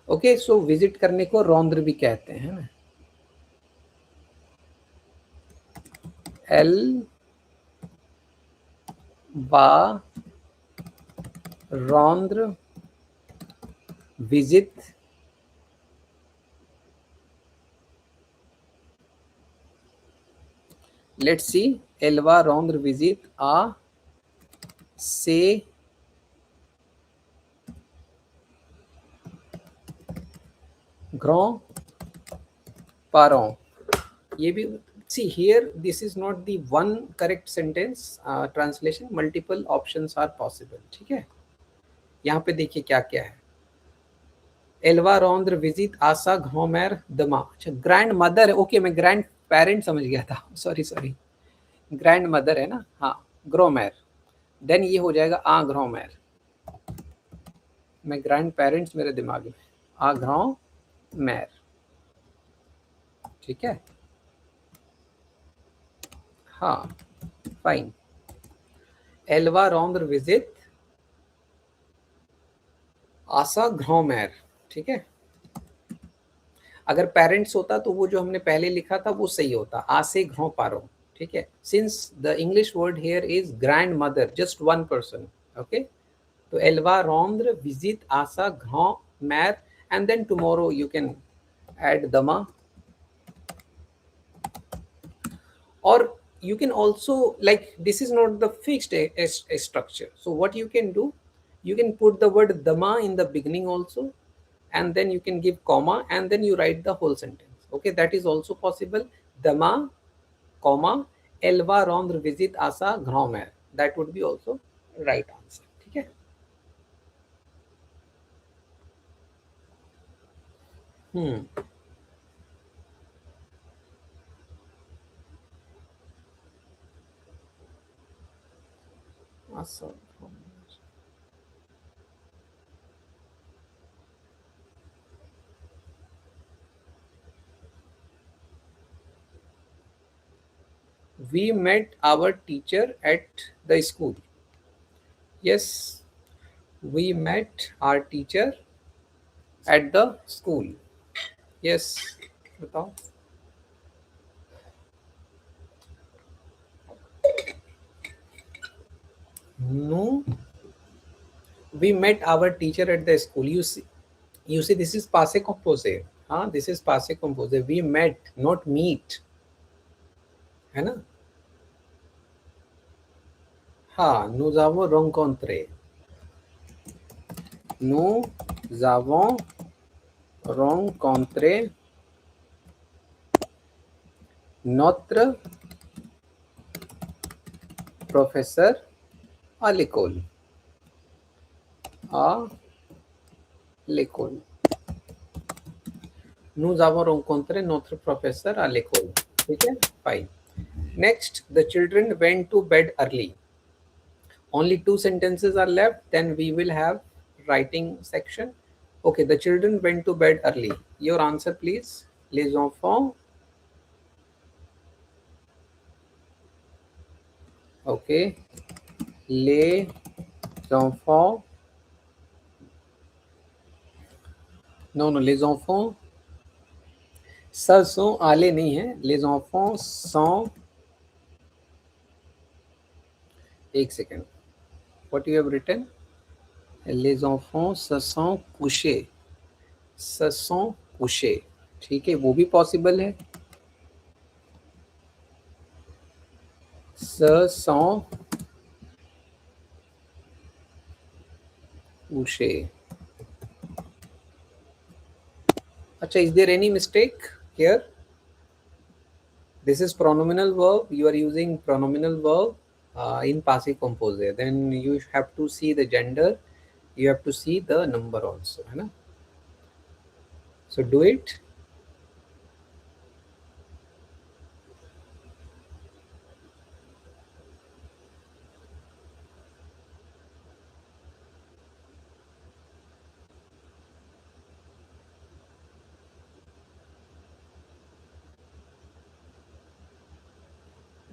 ओके, सो विजिट करने को रौंद्र भी कहते हैं ना। एल बा रौंद्र विजिट, लेट्स सी, एलवा रौंद्र विजिट आ से ग्रॉ पारों। ये भी see here, this is not the one correct sentence translation, multiple options are possible, ठीक है। यहाँ पे देखिए क्या क्या है। एलवा रौंद्र विजिट आशा घोमेर दमा, अच्छा ग्रैंड मदर है, ओके मैं ग्रैंड पेरेंट समझ गया था, सॉरी सॉरी, ग्रैंड मदर है ना, हाँ ग्रोमेर, देन ये हो जाएगा आ ग्रोमेर, मैं ग्रैंड पेरेंट्स मेरे दिमाग में, आ ग्रोमेर, ठीक है, हाँ फाइन। एलवा रौंद्र विजिट आशा घ्रोमेर, ठीक है। अगर पेरेंट्स होता तो वो जो हमने पहले लिखा था वो सही होता, आ से घ्रो पारो, ठीक है। Since the English word here is grandmother, just one person, okay. तो एलवा रौंद्र विजिट आशा घ्रो मैर, and then tomorrow you can add dama, or you can also, like this is not the fixed a structure, so what you can do, you can put the word dama in the beginning also, and then you can give comma and then you write the whole sentence, okay, that is also possible. Dama comma elva rondr visit asa घ्रोमेर, that would be also right answer, ठीक है। आसा घ्रोमेर, we met our teacher at the school, yes, we met our teacher at the school, yes, बताओ। No, we met our teacher at the school, you see this is passé composé, हाँ this is passé composé, we met not meet, है ना, हाँ nous avons rencontré, nous avons rencontré notre professeur à l'école, à l'école, nous avons rencontré notre professeur à l'école, ठीक है, fine. Next, the children went to bed early. Only two sentences are left, then we will have writing section. Okay, the children went to bed early. Your answer please. Les enfants, okay, les enfants, non, les enfants se sont allés नहीं है, les enfants sont, एक second, what you have written, les enfants se sont couchés, se sont couchés, ठीक है, वो भी possible है, se sont couchés, अच्छा, is there any mistake here? This is pronominal verb, you are using pronominal verb in passé composé, then you have to see the gender, you have to see the number also, है ना, so do it.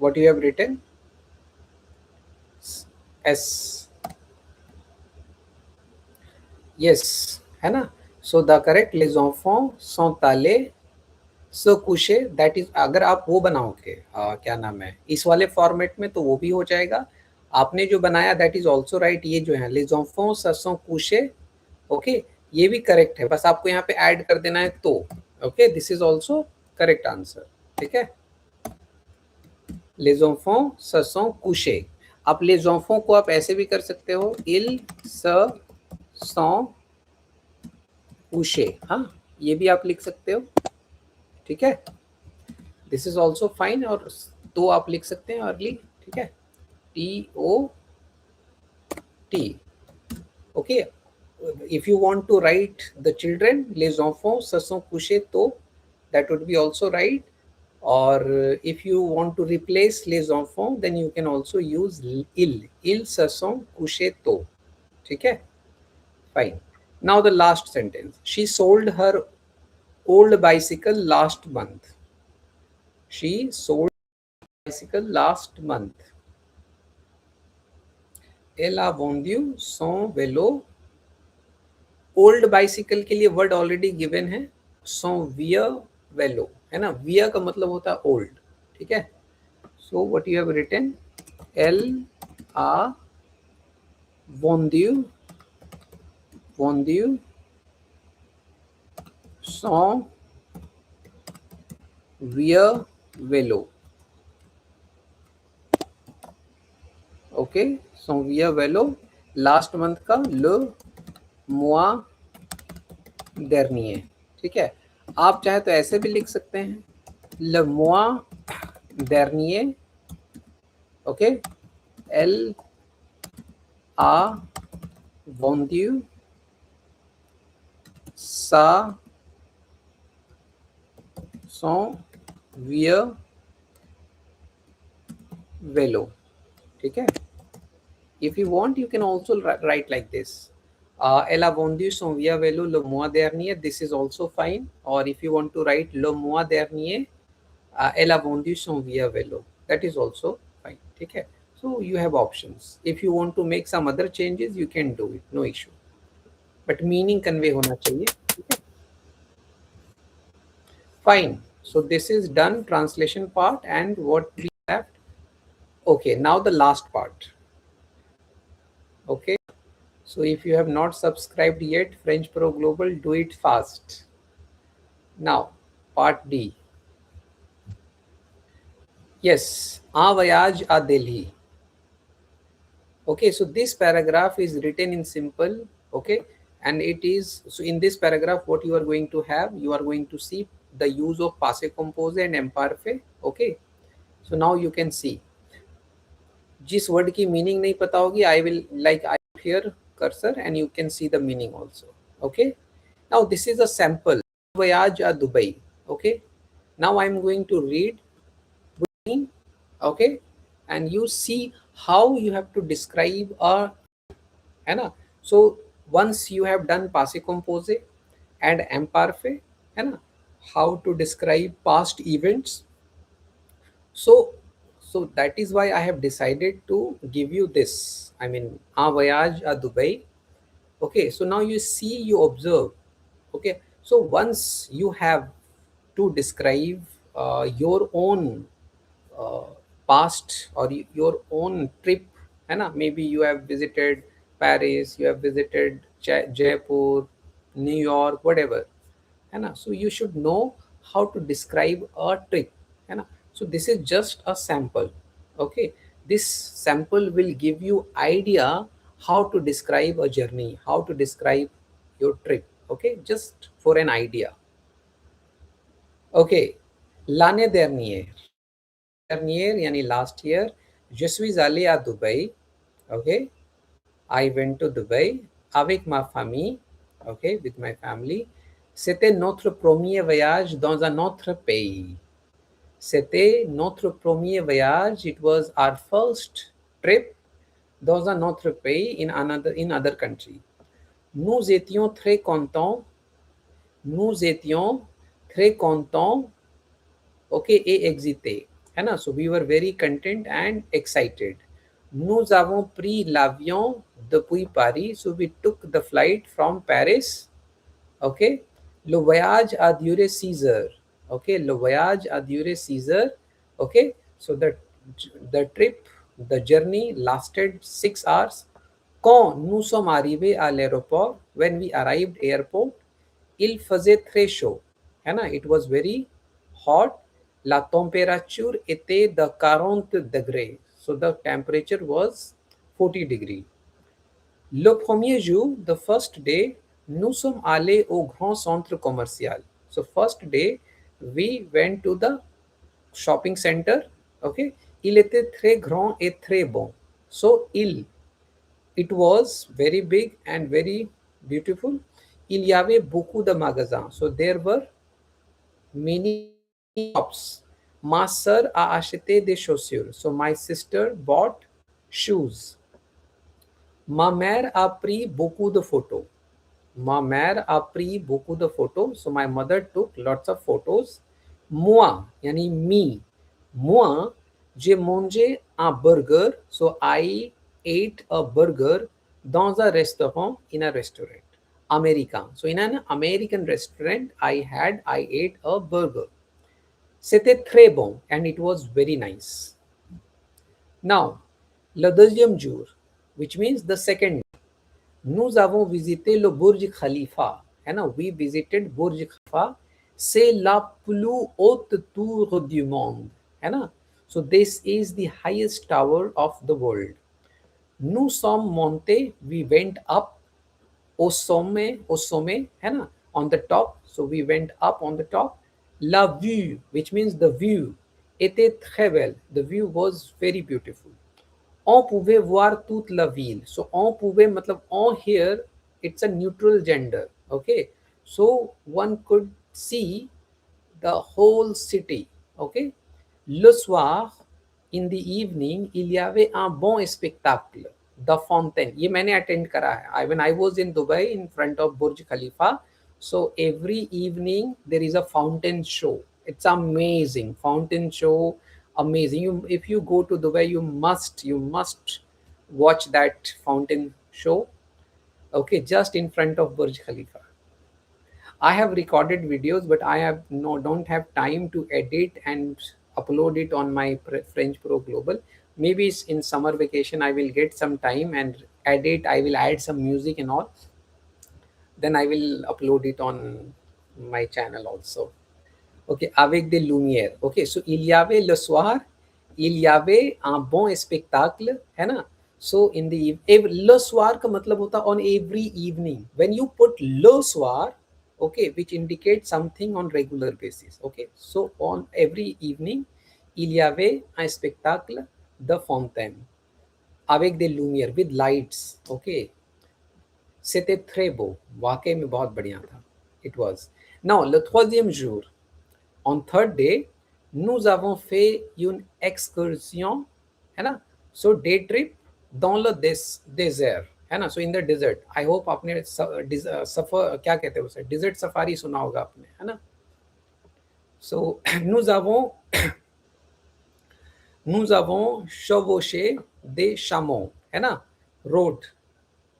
what you have written? S. Yes, है ना? So the correct les enfants sont allés se coucher, that is, अगर आप वो बनाओगे क्या नाम है इस वाले फॉर्मेट में तो वो भी हो जाएगा. आपने जो बनाया दैट इज ऑल्सो राइट. ये जो है les enfants se sont couchés, okay, ये भी करेक्ट है. बस आपको यहाँ पे ऐड कर देना है तो. Okay, this is also correct answer. ठीक है, les enfants se sont couchés. आप les enfants को आप ऐसे भी कर सकते हो, ils se sont couchés. हाँ, ये भी आप लिख सकते हो. ठीक है, दिस इज ऑल्सो फाइन. और तो आप लिख सकते हैं अर्ली. ठीक है, TOT. Okay, if you want to write the children les enfants se sont couchés तो that would be also right. Or if you want to replace les enfants then you can also use ils se sont couchés तो. ठीक है, fine. Now the last sentence, she sold her old bicycle last month. She sold bicycle last month. Elle a vendu son vélo. Old bicycle के लिए word already given है, son vieux vélo, है ना? Wear का मतलब होता है old. ठीक है, so what you have written, Elle a vendu son vieux vélo. Okay, son vieux vélo last month का le mois dernier. ठीक है, आप चाहे तो ऐसे भी लिख सकते हैं, le mois dernier. Okay, Elle a vendu son vieux vélo. ठीक है, if you want you can also write like this, Elle a vendu son vieux vélo le mois dernier. This is also fine. Or if you want to write le mois dernier, Elle a vendu son vieux vélo, that is also fine. ठीक है, so you have options. If you want to make some other changes you can do it, no issue, but meaning convey होना चाहिए. ठीक है, fine. So this is done, translation part. And what we have, okay, now the last part. Okay, so if you have not subscribed yet French Pro Global, do it fast. Now part D. Yes, un voyage à Delhi. Okay, so this paragraph is written in simple. Okay, and it is, so in this paragraph what you are going to have, you are going to see the use of Passé Composé and L'Imparfait. Okay, so now you can see, जिस word की meaning नहीं पता होगी, I will like I here cursor and you can see the meaning also. Okay, now this is a sample, voyage à Dubai. Okay, now I am going to read. Okay, and you see how you have to describe a, है ना? So once you have done Passé Composé and L'Imparfait, है ना, how to describe past events. So that is why I have decided to give you this, I mean, un voyage à Dubai. Okay, so now you see, you observe. Okay, so once you have to describe your own past or your own trip, है ना, maybe you have visited Paris, you have visited Jaipur, New York, whatever, है ना, so you should know how to describe a trip, है ना. So this is just a sample. Okay, this sample will give you idea how to describe a journey, how to describe your trip. Okay, just for an idea. Okay, l'année dernière yani last year, je suis allé à Dubai. Okay, I went to Dubai avec ma famille. Okay, with my family. C'était notre premier voyage dans un autre pays. C'était notre premier voyage. It was our first trip dans un autre pays, in other country. Nous étions très contents. Nous étions très contents. Okay, et excités. है ना. So we were very content and excited. Nous avons pris l'avion depuis Paris. So we took the flight from Paris. Okay. Le voyage a duré 6 heures. Okay. Le voyage a duré 6 heures. Okay. So the trip, the journey lasted 6 hours. Quand nous sommes arrivés à l'aéroport, when we arrived airport, il faisait très chaud. है ना. It was very hot. La température était de 40 degrés. So the temperature was 40 degrees. Le premier jour, the first day, nous sommes allés au grand centre commercial. So first day, we went to the shopping center. Okay. Il était très grand et très bon. So it was very big and very beautiful. Il y avait beaucoup de magasins. So there were many shops. Ma sœur a acheté des chaussures. So my sister bought shoes. Ma mère a pris beaucoup de photos. Ma mère a pris beaucoup de photos. So my mother took lots of photos. Moi, yani me. Moi, j'ai mangé un burger. So I ate a burger dans un restaurant, in a restaurant. American. So in an American restaurant, I ate a burger. C'était très bon and it was very nice. Now, le deuxième jour, which means the second, nous avons visité le Burj Khalifa. है ना, we visited Burj Khalifa. C'est la plus haute tour du monde. है ना, so this is the highest tower of the world. Nous sommes montés, we went up. Au sommet, है ना, on the top. So we went up on the top. La vue, which means the view, était très belle. The view was very beautiful. On pouvait voir toute la ville. So on pouvait matlab on here, it's a neutral gender. Okay, so one could see the whole city. Okay. Le soir, in the evening, il y avait un bon spectacle. The fountain. ये मैंने attend करा है. When I was in Dubai in front of Burj Khalifa, so every evening there is a fountain show. It's amazing. Fountain show, amazing. If you go to Dubai, you must watch that fountain show. Okay, just in front of Burj Khalifa. I have recorded videos, but I don't have time to edit and upload it on my French Pro Global. Maybe in summer vacation I will get some time and edit. I will add some music and all. Then I will upload it on my channel also. Ok, avec des lumières. Ok, so il y avait le soir, il y avait un bon spectacle, है ना? So in the le soir का मतलब होता on every evening. When you put le soir, okay, which indicates something on regular basis. Okay, so on every evening, il y avait un spectacle de fontaine avec des lumières, with lights. Okay, c'était très beau. वाकई में बहुत बढ़िया था. It was. Now le troisième jour. On third day, nous avons fait une excursion, है ना? So day trip dans le désert, है ना? So in the desert. I hope आपने सफर क्या कहते हैं उसे? Desert safari सुना होगा आपने, है ना? So nous avons chevauché des chameaux, है ना? Rode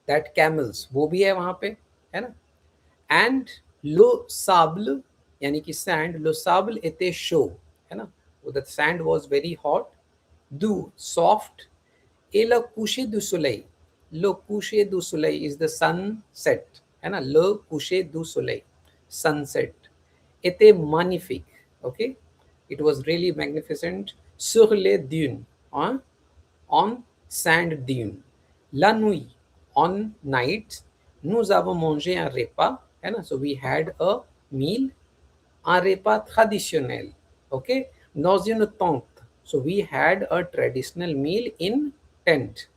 that camels, वो भी है वहाँ पे, है ना? And le sable, यानी कि sand, le sable était chaud, है ना? So the sand was very hot, doux, soft, et le coucher du soleil. Le coucher du soleil is the sunset, है ना? Le coucher du soleil, sunset, était magnifique. Okay, it was really magnificent. Sur les dunes, hein? On sand dune. La nuit, on night, nous avons mangé un repas, है ना? So we had a meal, un repas traditionnel, okay, dans une tente. So we had a traditional meal in tent.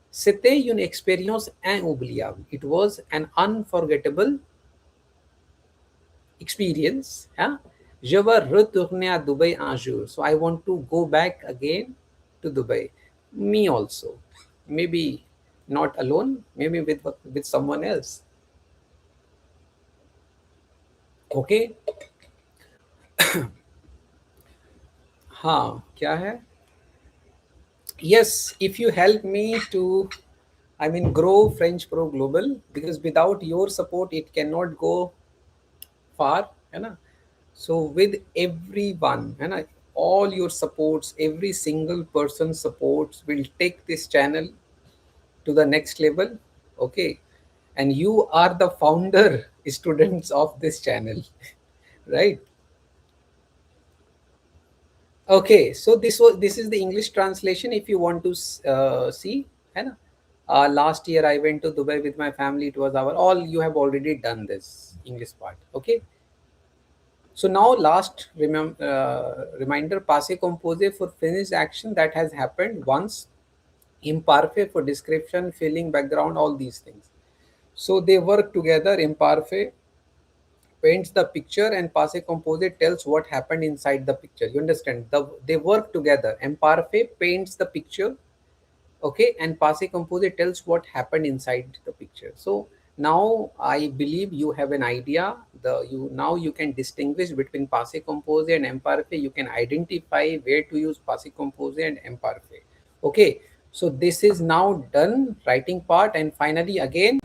C'était une expérience inoubliable. It was an unforgettable experience. Hein? Je veux retourner à Dubai un jour. So I want to go back again to Dubai. Me also. Maybe not alone, maybe with someone else. Okay. हाँ क्या है? Yes, if you help me to, I mean, grow French Pro Global, because without your support, it cannot go far, है ना? So with everyone, है ना, all your supports, every single person supports will take this channel to the next level. Okay, and you are the founder students of this channel, right? Okay, so this is the English translation. If you want to see, है ना? Last year I went to Dubai with my family. It was our all. You have already done this English part. Okay. So now last reminder: Passé Composé for finished action that has happened once. Imparfait for description, filling, background, all these things. So they work together. Imparfait paints the picture and Passé Composé tells what happened inside the picture. You understand? They work together. Imparfait paints the picture, okay, and Passé Composé tells what happened inside the picture. So now I believe you have an idea. Now you can distinguish between Passé Composé and Imparfait. You can identify where to use Passé Composé and Imparfait. Okay, so this is now done writing part, and finally again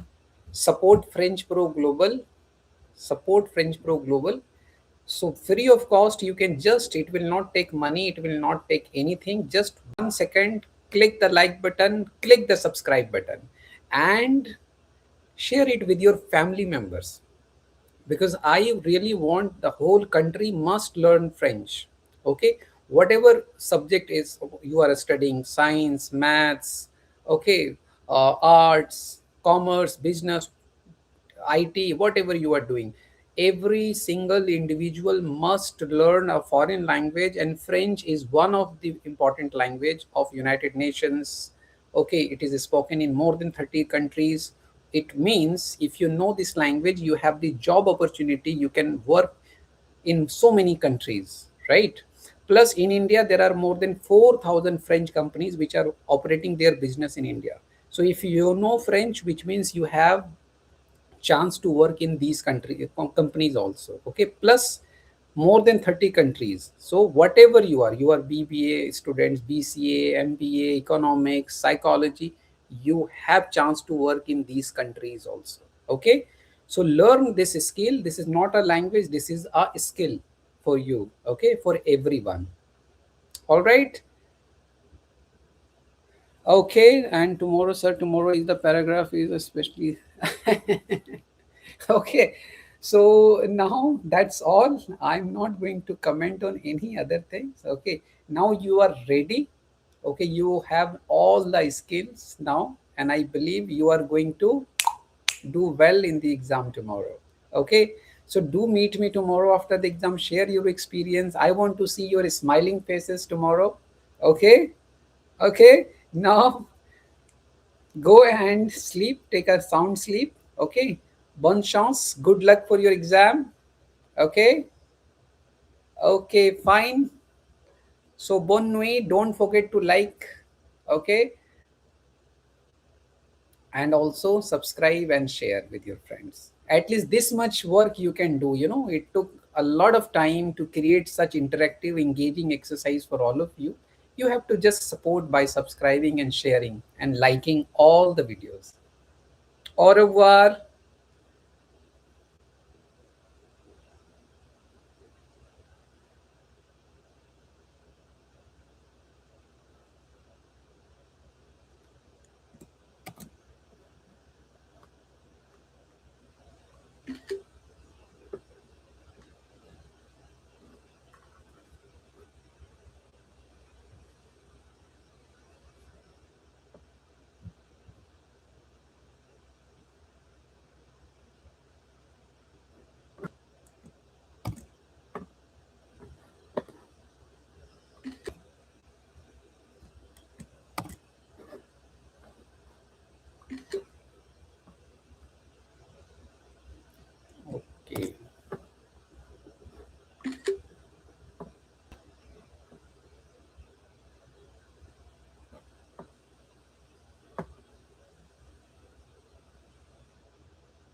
support French Pro Global. Support French Pro Global. So free of cost, you can just, it will not take money, it will not take anything. Just 1 second, click the like button, click the subscribe button, and share it with your family members, because I really want the whole country must learn French. Okay, whatever subject is you are studying, science, maths, okay, arts, commerce, business, IT, whatever you are doing, every single individual must learn a foreign language, and French is one of the important language of United Nations. Okay, it is spoken in more than 30 countries. It means if you know this language, you have the job opportunity, you can work in so many countries, right? Plus in India there are more than 4,000 French companies which are operating their business in India. So if you know French, which means you have chance to work in these companies also. Okay, plus more than 30 countries. So whatever you are BBA students, BCA, MBA, economics, psychology, you have chance to work in these countries also. Okay, so learn this skill. This is not a language, this is a skill for you. Okay, for everyone. All right. Okay, and tomorrow, sir, tomorrow is the paragraph is especially okay. So now that's all. I'm not going to comment on any other things. Okay, now you are ready. Okay, you have all the skills now, and I believe you are going to do well in the exam tomorrow. Okay, so do meet me tomorrow after the exam. Share your experience. I want to see your smiling faces tomorrow. Okay, okay. Now go and sleep, take a sound sleep. Okay, bonne chance, good luck for your exam. Okay, okay, fine. So bonne nuit, don't forget to like. Okay, and also subscribe and share with your friends. At least this much work you can do. You know, it took a lot of time to create such interactive engaging exercise for all of you. You have to just support by subscribing and sharing and liking all the videos. Au revoir.